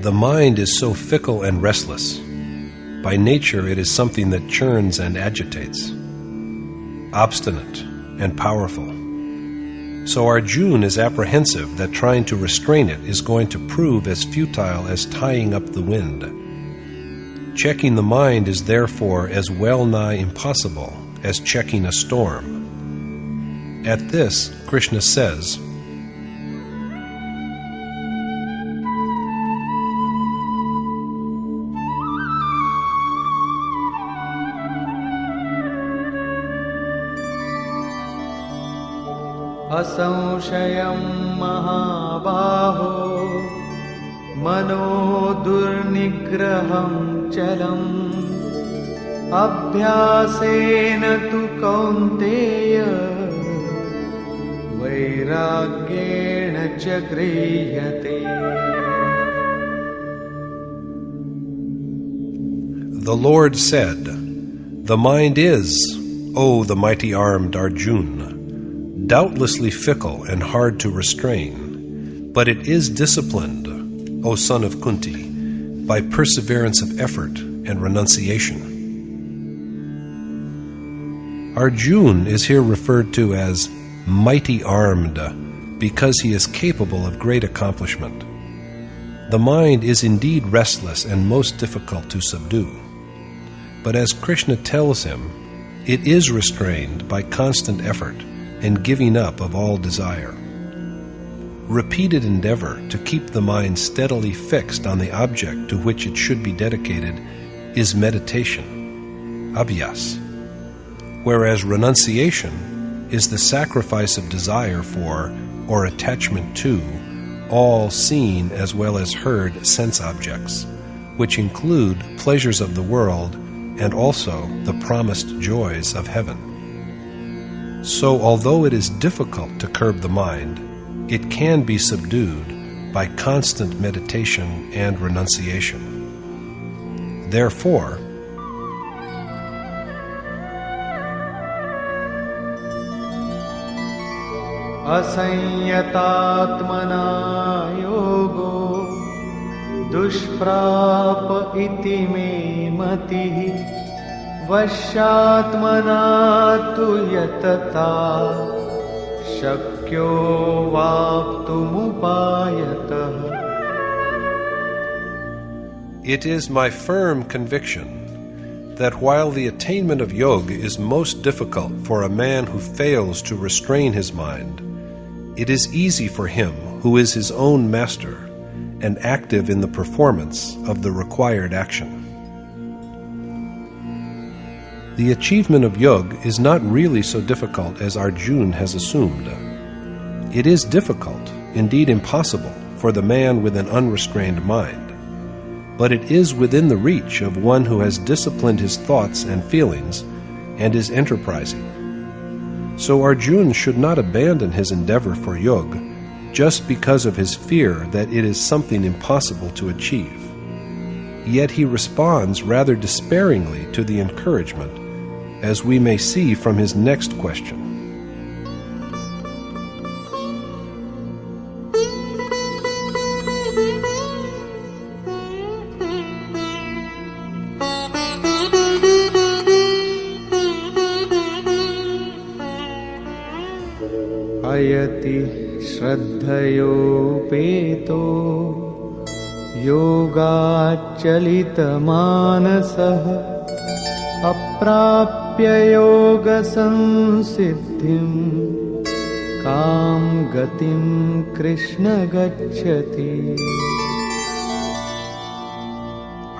[SPEAKER 1] The mind is so fickle and restless. By nature it is something that churns and agitates, obstinate and powerful. So Arjuna is apprehensive that trying to restrain it is going to prove as futile as tying up the wind. Checking the mind is therefore as well nigh impossible as checking a storm. At this, Krishna says,
[SPEAKER 2] असंशयं महाबाहो मनो दुर्निग्रहं चलम् अभ्यासेन तु कौन्तेय वैराग्येण च गृह्यते.
[SPEAKER 1] The Lord said, "The mind is, O the mighty-armed Arjuna, doubtlessly fickle and hard to restrain, but it is disciplined, O son of Kunti, by perseverance of effort and renunciation." Arjuna is here referred to as mighty-armed because he is capable of great accomplishment. The mind is indeed restless and most difficult to subdue. But as Krishna tells him, it is restrained by constant effort and giving up of all desire. Repeated endeavor to keep the mind steadily fixed on the object to which it should be dedicated is meditation, abhyas, whereas renunciation is the sacrifice of desire for, or attachment to, all seen as well as heard sense objects, which include pleasures of the world and also the promised joys of heaven. So although it is difficult to curb the mind, it can be subdued by constant meditation and renunciation. Therefore,
[SPEAKER 2] असंयतात्मना योगो दुष्प्राप इति मे मतिः वश्यात्मना तु यतता शक्यो वाप्तुमुपायतः.
[SPEAKER 1] it is my firm conviction that while the attainment of yoga is most difficult for a man who fails to restrain his mind, it is easy for him who is his own master and active in the performance of the required action. The achievement of yoga is not really so difficult as Arjuna has assumed. It is difficult, indeed impossible, for the man with an unrestrained mind, but it is within the reach of one who has disciplined his thoughts and feelings and is enterprising. So Arjuna should not abandon his endeavor for yoga just because of his fear that it is something impossible to achieve. Yet he responds rather despairingly to the encouragement, as we may see from his next question.
[SPEAKER 2] अयति श्रद्धयोपेतो योगाच्चलितमानसः अप्राप्य योगसंसिद्धिं कां गतिं कृष्ण गच्छति.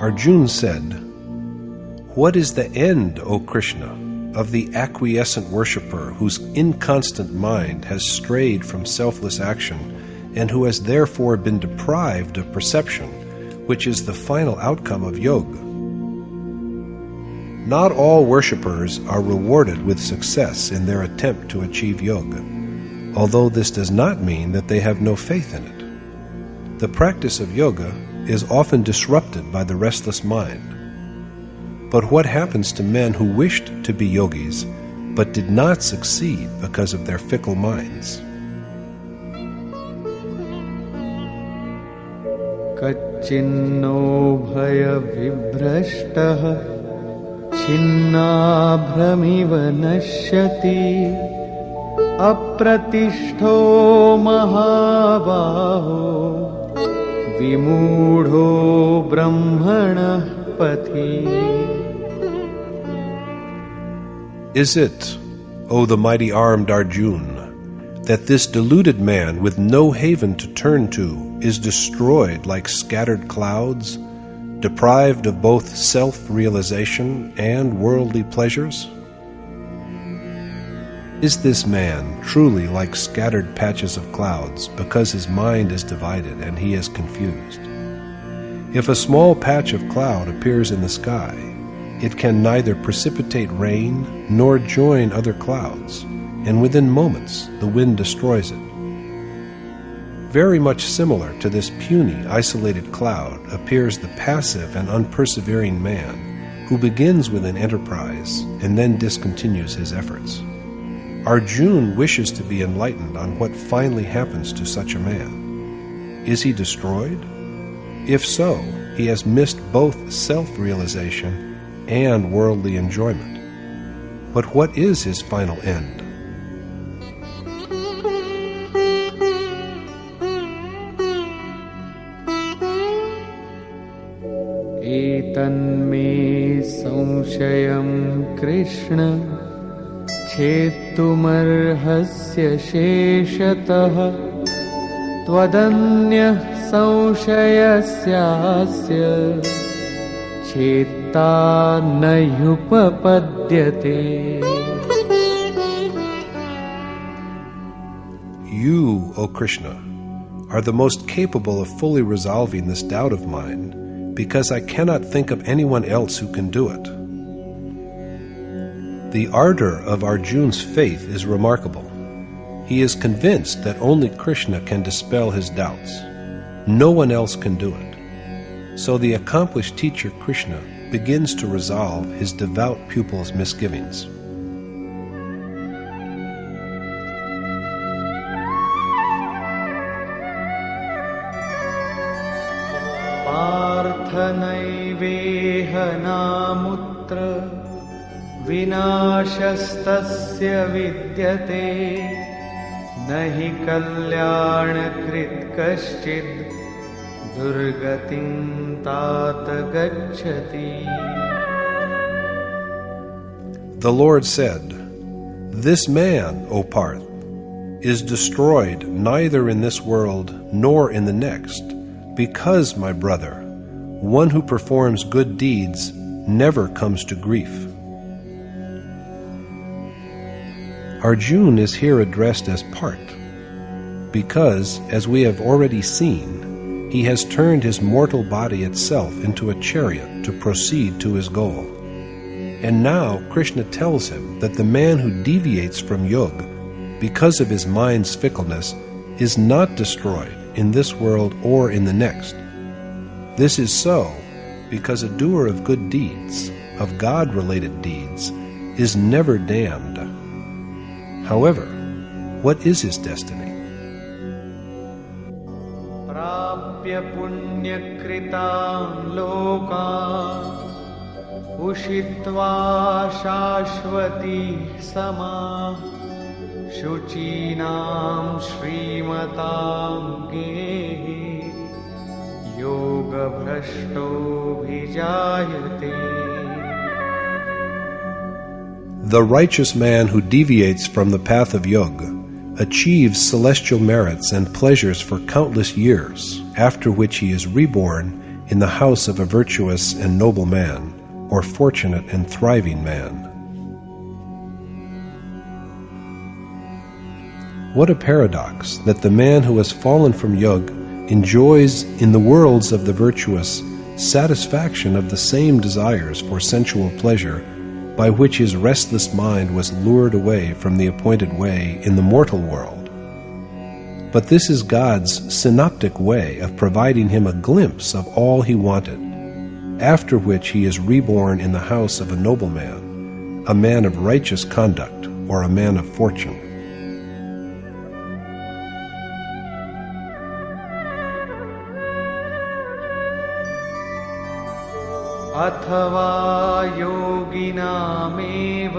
[SPEAKER 1] Arjuna said, "What is the end, O Krishna, of the acquiescent worshipper whose inconstant mind has strayed from selfless action and who has therefore been deprived of perception, which is the final outcome of yoga. Not all worshippers are rewarded with success in their attempt to achieve yoga, although this does not mean that they have no faith in it. The practice of yoga is often disrupted by the restless mind. But what happens to men who wished to be yogis but did not succeed because of their fickle minds?
[SPEAKER 2] Kachinno bhaya vibhrashtah छिन्नाभ्रमिव नश्यति अप्रतिष्ठो महाबाहो विमूढो ब्रह्मणः पथि.
[SPEAKER 1] Is it, O the mighty-armed Arjuna, that this deluded man with no haven to turn to is destroyed like scattered clouds, deprived of both self-realization and worldly pleasures? Is this man truly like scattered patches of clouds because his mind is divided and he is confused? If a small patch of cloud appears in the sky, it can neither precipitate rain nor join other clouds, and within moments the wind destroys it. Very much similar to this puny, isolated cloud appears the passive and unpersevering man who begins with an enterprise and then discontinues his efforts. Arjuna wishes to be enlightened on what finally happens to such a man. Is he destroyed? If so, he has missed both self-realization and worldly enjoyment. But what is his final end?
[SPEAKER 2] एतन्मे संशयं कृष्ण छेत्तुमर्हस्य शेषतः त्वदन्यः संशयस्यास्य छेत्ता न ह्युपपद्यते.
[SPEAKER 1] You, O Krishna, are the most capable of fully resolving this doubt of mine, because I cannot think of anyone else who can do it. The ardor of Arjuna's faith is remarkable. He is convinced that only Krishna can dispel his doubts. No one else can do it. So the accomplished teacher Krishna begins to resolve his devout pupil's misgivings.
[SPEAKER 2] पार्थनैवेह नामुत्र विनाशस्तस्य विद्यते न हि कल्याणकृत् कश्चित् दुर्गतिं तात गच्छति.
[SPEAKER 1] The Lord said, "This man, O Parth, is destroyed neither in this world nor in the next, because, my brother, one who performs good deeds never comes to grief." Arjuna is here addressed as Parth, because, as we have already seen, he has turned his mortal body itself into a chariot to proceed to his goal. And now Krishna tells him that the man who deviates from yoga because of his mind's fickleness is not destroyed in this world or in the next. This is so because a doer of good deeds, of God-related deeds, is never damned. However, what is his destiny?
[SPEAKER 2] प्राप्य पुण्यकृतान् लोकान् उषित्वा शाश्वती समाः शुचीनां श्रीमतां गेहे योगभ्रष्टोऽभिजायते.
[SPEAKER 1] The righteous man who deviates from the path of yoga achieves celestial merits and pleasures for countless years, after which he is reborn in the house of a virtuous and noble man, or fortunate and thriving man. What a paradox that the man who has fallen from yoga enjoys in the worlds of the virtuous satisfaction of the same desires for sensual pleasure by which his restless mind was lured away from the appointed way in the mortal world. But this is God's synoptic way of providing him a glimpse of all he wanted, after which he is reborn in the house of a nobleman, a man of righteous conduct, or a man of fortune.
[SPEAKER 2] अथवा योगिनामेव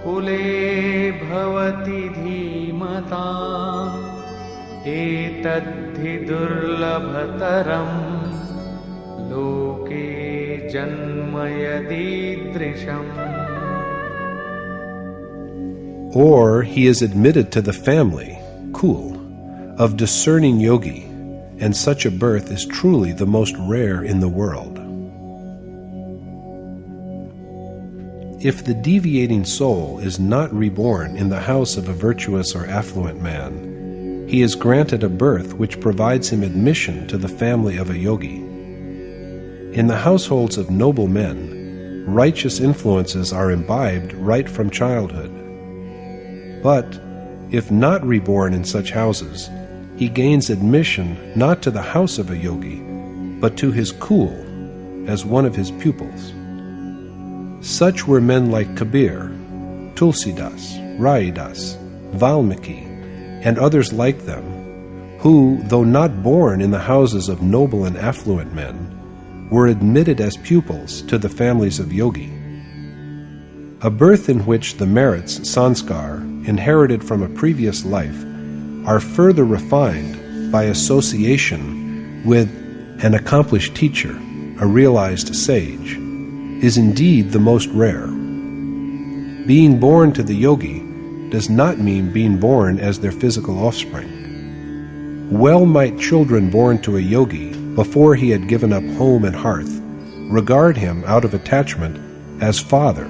[SPEAKER 2] कुले भवति धीमताम् एतद्धि दुर्लभतरम् लोके जन्म यदीदृशम्.
[SPEAKER 1] Or he is admitted to the family, kul, of discerning yogi, and such a birth is truly the most rare in the world. If the deviating soul is not reborn in the house of a virtuous or affluent man, he is granted a birth which provides him admission to the family of a yogi. In the households of noble men, righteous influences are imbibed right from childhood. But, if not reborn in such houses, he gains admission not to the house of a yogi, but to his kul, as one of his pupils. Such were men like Kabir, Tulsidas, Raidas, Valmiki, and others like them, who, though not born in the houses of noble and affluent men, were admitted as pupils to the families of yogi. A birth in which the merits, sanskar, inherited from a previous life, are further refined by association with an accomplished teacher, a realized sage, is indeed the most rare. Being born to the yogi does not mean being born as their physical offspring. Well might children born to a yogi before he had given up home and hearth regard him out of attachment as father,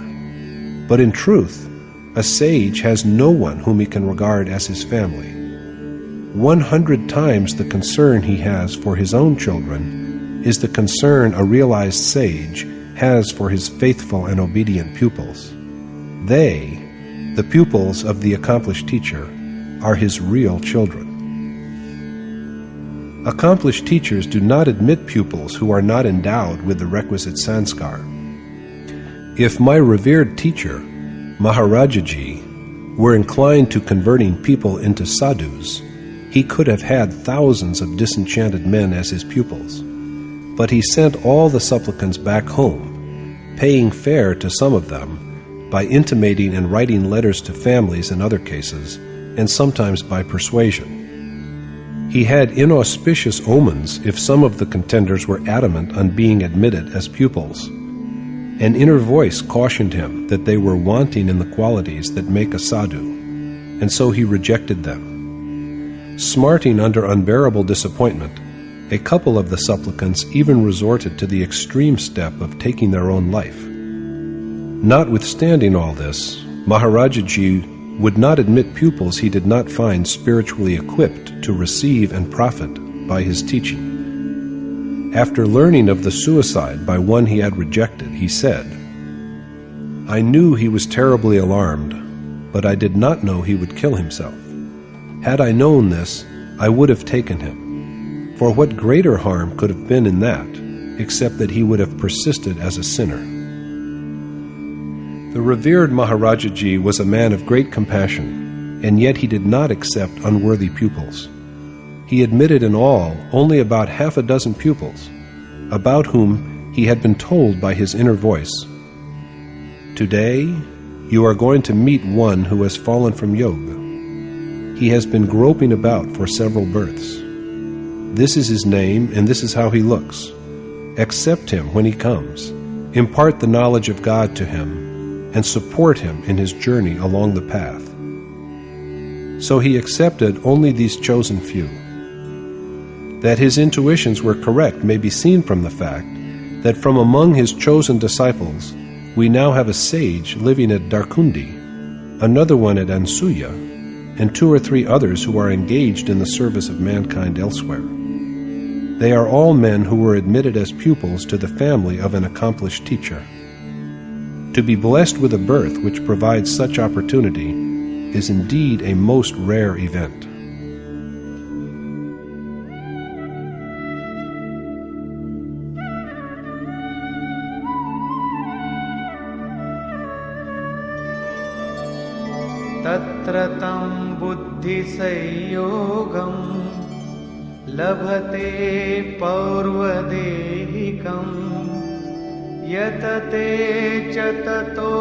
[SPEAKER 1] but in truth, a sage has no one whom he can regard as his family. 100 times the concern he has for his own children is the concern a realized sage has for his faithful and obedient pupils. They, the pupils of the accomplished teacher, are his real children. Accomplished teachers do not admit pupils who are not endowed with the requisite sanskar. If my revered teacher, Maharajaji, were inclined to converting people into sadhus, he could have had thousands of disenchanted men as his pupils. But he sent all the supplicants back home, paying fare to some of them by intimating and writing letters to families in other cases, and sometimes by persuasion. He had inauspicious omens if some of the contenders were adamant on being admitted as pupils. An inner voice cautioned him that they were wanting in the qualities that make a sadhu, and so he rejected them. Smarting under unbearable disappointment, a couple of the supplicants even resorted to the extreme step of taking their own life. Notwithstanding all this, Maharajaji would not admit pupils he did not find spiritually equipped to receive and profit by his teaching. After learning of the suicide by one he had rejected, he said, "I knew he was terribly alarmed, but I did not know he would kill himself. Had I known this, I would have taken him. For what greater harm could have been in that, except that he would have persisted as a sinner?" The revered Maharajaji was a man of great compassion, and yet he did not accept unworthy pupils. He admitted in all only about half a dozen pupils, about whom he had been told by his inner voice, "Today you are going to meet one who has fallen from yoga. He has been groping about for several births. This is his name, and this is how he looks. Accept him when he comes, impart the knowledge of God to him, and support him in his journey along the path." So he accepted only these chosen few. That his intuitions were correct may be seen from the fact that from among his chosen disciples we now have a sage living at Darkundi, another one at Ansuya, and 2 or 3 others who are engaged in the service of mankind elsewhere. They are all men who were admitted as pupils to the family of an accomplished teacher. To be blessed with a birth which provides such opportunity is indeed a most rare event.
[SPEAKER 2] तत्र तं बुद्धिसंयोगं लभते पौर्वदेहिकं यतते च ततो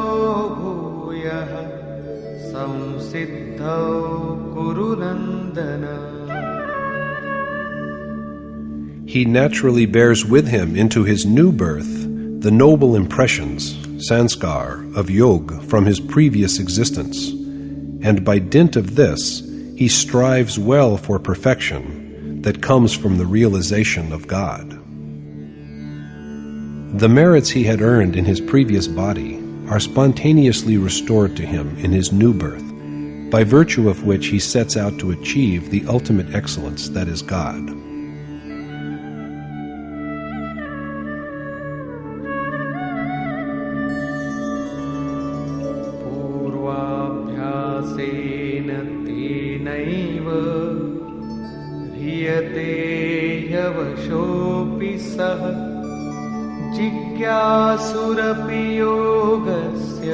[SPEAKER 2] भूयः संसिद्धौ कुरु नन्दन.
[SPEAKER 1] He naturally bears with him into his new birth the noble impressions, sanskar, of yoga from his previous existence, and by dint of this, he strives well for perfection that comes from the realization of God. The merits he had earned in his previous body are spontaneously restored to him in his new birth, by virtue of which he sets out to achieve the ultimate excellence that is God.
[SPEAKER 2] यवशोऽपि सः जिज्ञासुरपि योगस्य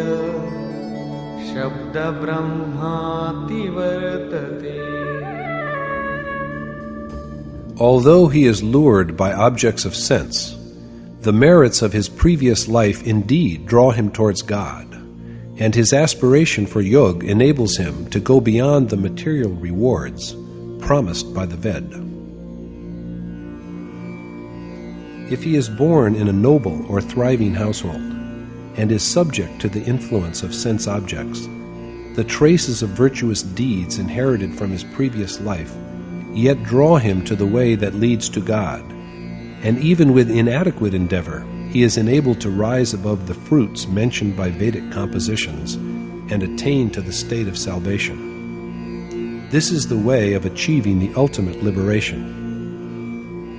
[SPEAKER 2] शब्दब्रह्माति वर्तते.
[SPEAKER 1] Although he is lured by objects of sense, the merits of his previous life indeed draw him towards God, and his aspiration for yoga enables him to go beyond the material rewards promised by the Ved. If he is born in a noble or thriving household and is subject to the influence of sense objects, the traces of virtuous deeds inherited from his previous life yet draw him to the way that leads to God, and even with inadequate endeavor, he is enabled to rise above the fruits mentioned by Vedic compositions and attain to the state of salvation. This is the way of achieving the ultimate liberation.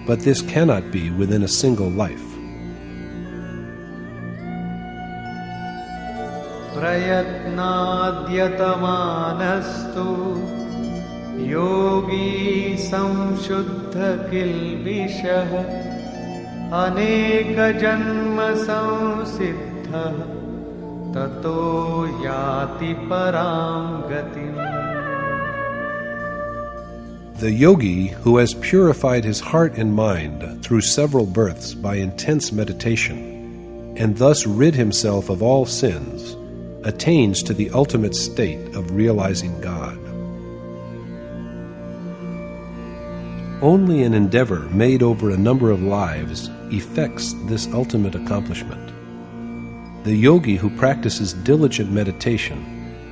[SPEAKER 1] But this cannot be within a single life.
[SPEAKER 2] प्रयत्नाद्यतमानस्तु योगी संशुद्ध किल्बिषः अनेकजन्म संसिद्धः ततो याति परां गतिम्.
[SPEAKER 1] The yogi who has purified his heart and mind through several births by intense meditation, and thus rid himself of all sins, attains to the ultimate state of realizing God. Only an endeavor made over a number of lives effects this ultimate accomplishment. The yogi who practices diligent meditation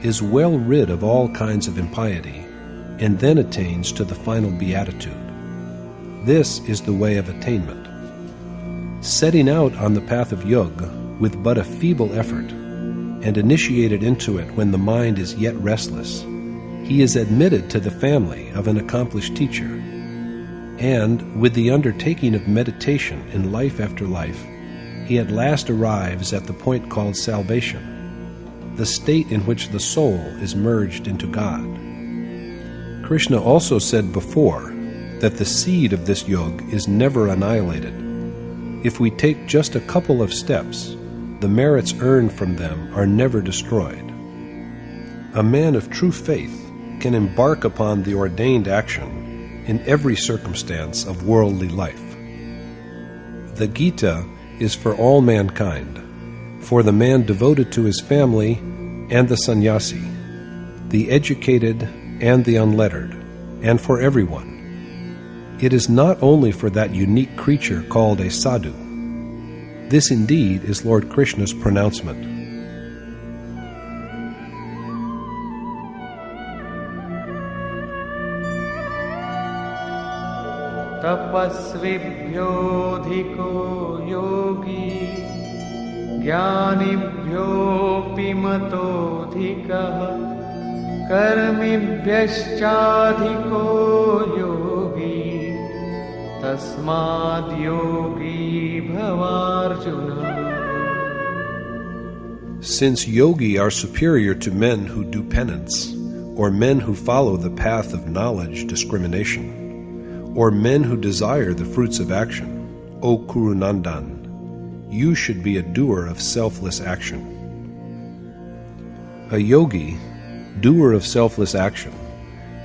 [SPEAKER 1] is well rid of all kinds of impiety, and then attains to the final beatitude. This is the way of attainment. Setting out on the path of yoga with but a feeble effort, and initiated into it when the mind is yet restless, he is admitted to the family of an accomplished teacher, and with the undertaking of meditation in life after life, he at last arrives at the point called salvation, the state in which the soul is merged into God. Krishna also said before that the seed of this yoga is never annihilated. If we take just a couple of steps, the merits earned from them are never destroyed. A man of true faith can embark upon the ordained action in every circumstance of worldly life. The Geeta is for all mankind, for the man devoted to his family and the sannyasi, the educated and the unlettered, and for everyone. It is not only for that unique creature called a sadhu. This indeed is Lord Krishna's pronouncement.
[SPEAKER 2] तपस्विभ्योऽधिको योगी ज्ञानिभ्योऽपि मतोऽधिकः कर्मिभ्यश्चाधिको योगी तस्माद् योगी भवार्जुन.
[SPEAKER 1] Since yogi are superior to men who do penance, or men who follow the path of knowledge discrimination, or men who desire the fruits of action, O Kurunandan, you should be a doer of selfless action. A yogi, doer of selfless action,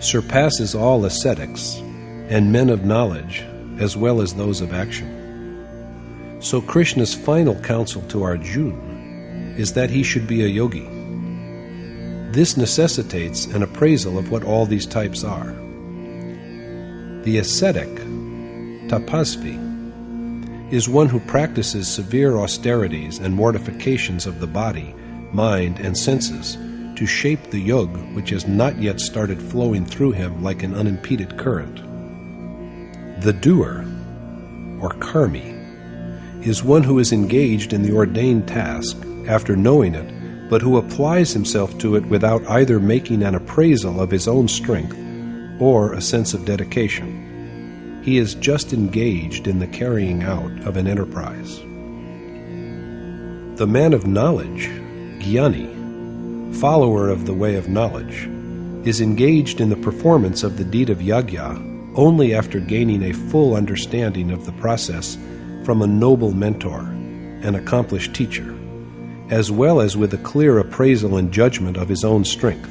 [SPEAKER 1] surpasses all ascetics and men of knowledge as well as those of action. So Krishna's final counsel to Arjuna is that he should be a yogi. This necessitates an appraisal of what all these types are. The ascetic, tapasvi, is one who practices severe austerities and mortifications of the body, mind, and senses to shape the yoga which has not yet started flowing through him like an unimpeded current. The doer, or karmi, is one who is engaged in the ordained task after knowing it, but who applies himself to it without either making an appraisal of his own strength or a sense of dedication. He is just engaged in the carrying out of an enterprise. The man of knowledge, jnani, follower of the way of knowledge, is engaged in the performance of the deed of yajna only after gaining a full understanding of the process from a noble mentor, an accomplished teacher, as well as with a clear appraisal and judgment of his own strength.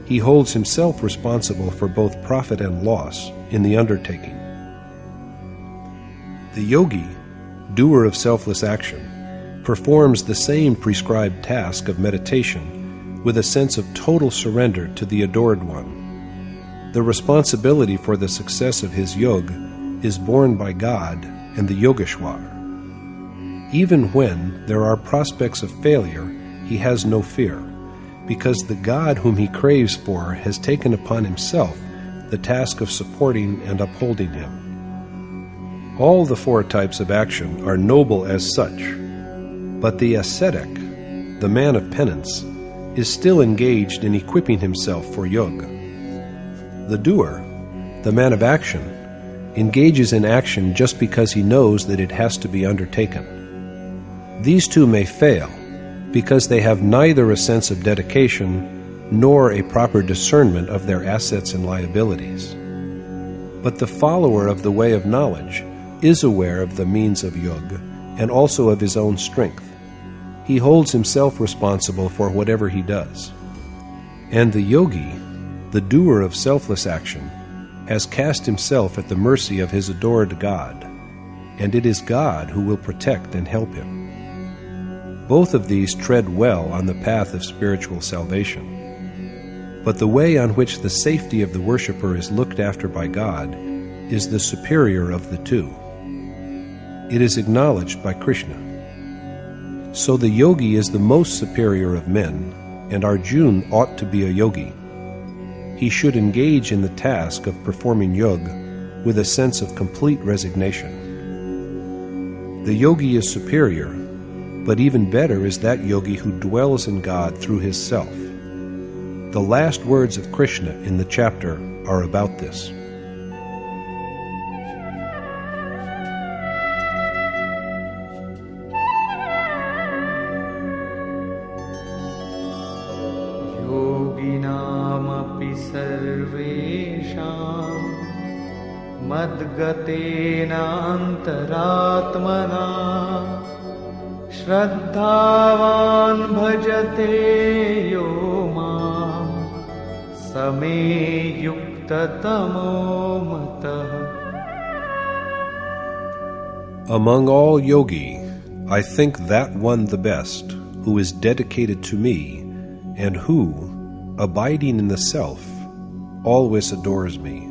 [SPEAKER 1] He holds himself responsible for both profit and loss in the undertaking. The yogi, doer of selfless action, performs the same prescribed task of meditation with a sense of total surrender to the Adored One. The responsibility for the success of his yoga is borne by God and the Yogeshwar. Even when there are prospects of failure, he has no fear, because the God whom he craves for has taken upon himself the task of supporting and upholding him. All the four types of action are noble as such, but the ascetic, the man of penance, is still engaged in equipping himself for yoga. The doer, the man of action, engages in action just because he knows that it has to be undertaken. These two may fail because they have neither a sense of dedication nor a proper discernment of their assets and liabilities. But the follower of the way of knowledge is aware of the means of yoga and also of his own strength. He holds himself responsible for whatever he does. And the yogi, the doer of selfless action, has cast himself at the mercy of his adored God, and it is God who will protect and help him. Both of these tread well on the path of spiritual salvation. But the way on which the safety of the worshipper is looked after by God is the superior of the two. It is acknowledged by Krishna. So the yogi is the most superior of men, and Arjuna ought to be a yogi. He should engage in the task of performing yoga with a sense of complete resignation. The yogi is superior, but even better is that yogi who dwells in God through his self. The last words of Krishna in the chapter are about this.
[SPEAKER 2] Yoginamapi sarvesham madgatena antaratmana Shraddhavan bhajate yo mam same yuktatamo matah.
[SPEAKER 1] Among all yogi, I think that one the best, who is dedicated to me, and who, abiding in the self, always adores me.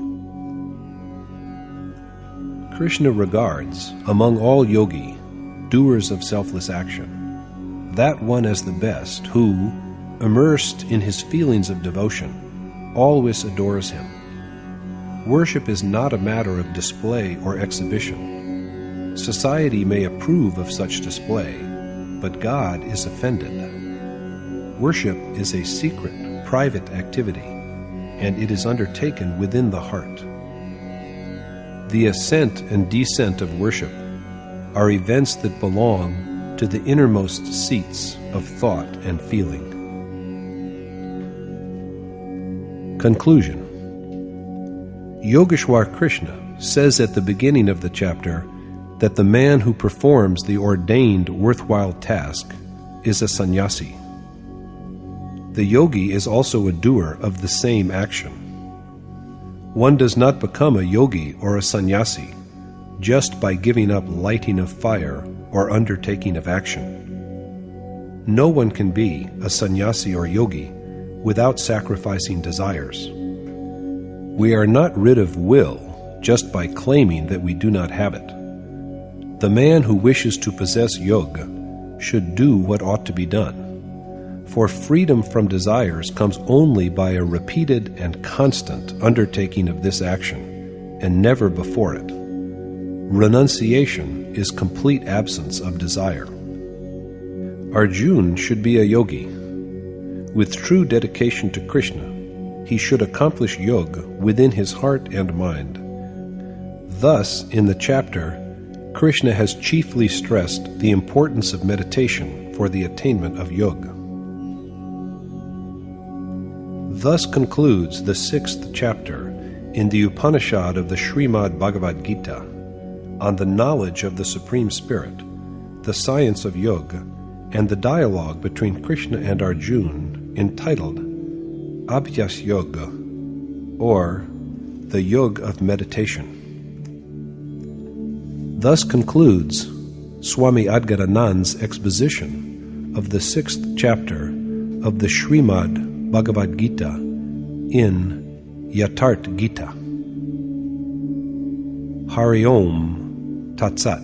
[SPEAKER 1] Krishna regards, among all yogi, doers of selfless action, that one as the best who, immersed in his feelings of devotion, always adores him. Worship is not a matter of display or exhibition. Society may approve of such display, but God is offended. worship is a secret, private activity, and it is undertaken within the heart. The ascent and descent of worship are events that belong to the innermost seats of thought and feeling. Conclusion. Yogeshwar Krishna says at the beginning of the chapter that the man who performs the ordained worthwhile task is a sannyasi. The yogi is also a doer of the same action. One does not become a yogi or a sannyasi just by giving up lighting of fire or undertaking of action. No one can be a sannyasi or yogi without sacrificing desires. We are not rid of will just by claiming that we do not have it. The man who wishes to possess yoga should do what ought to be done, for freedom from desires comes only by a repeated and constant undertaking of this action, and never before it. Renunciation is complete absence of desire. Arjuna should be a yogi. With true dedication to Krishna, he should accomplish yoga within his heart and mind. Thus, in the chapter, Krishna has chiefly stressed the importance of meditation for the attainment of yoga. Thus concludes the 6th chapter in the Upanishad of the Srimad Bhagavad Gita on the knowledge of the Supreme Spirit, the science of yoga, and the dialogue between Krishna and Arjuna entitled Abhyas Yoga, or the Yoga of Meditation. Thus concludes Swami Adgaranand's exposition of the 6th chapter of the Srimad Bhagavad Gita in Yatharth Gita. Hari Om Tat Sat.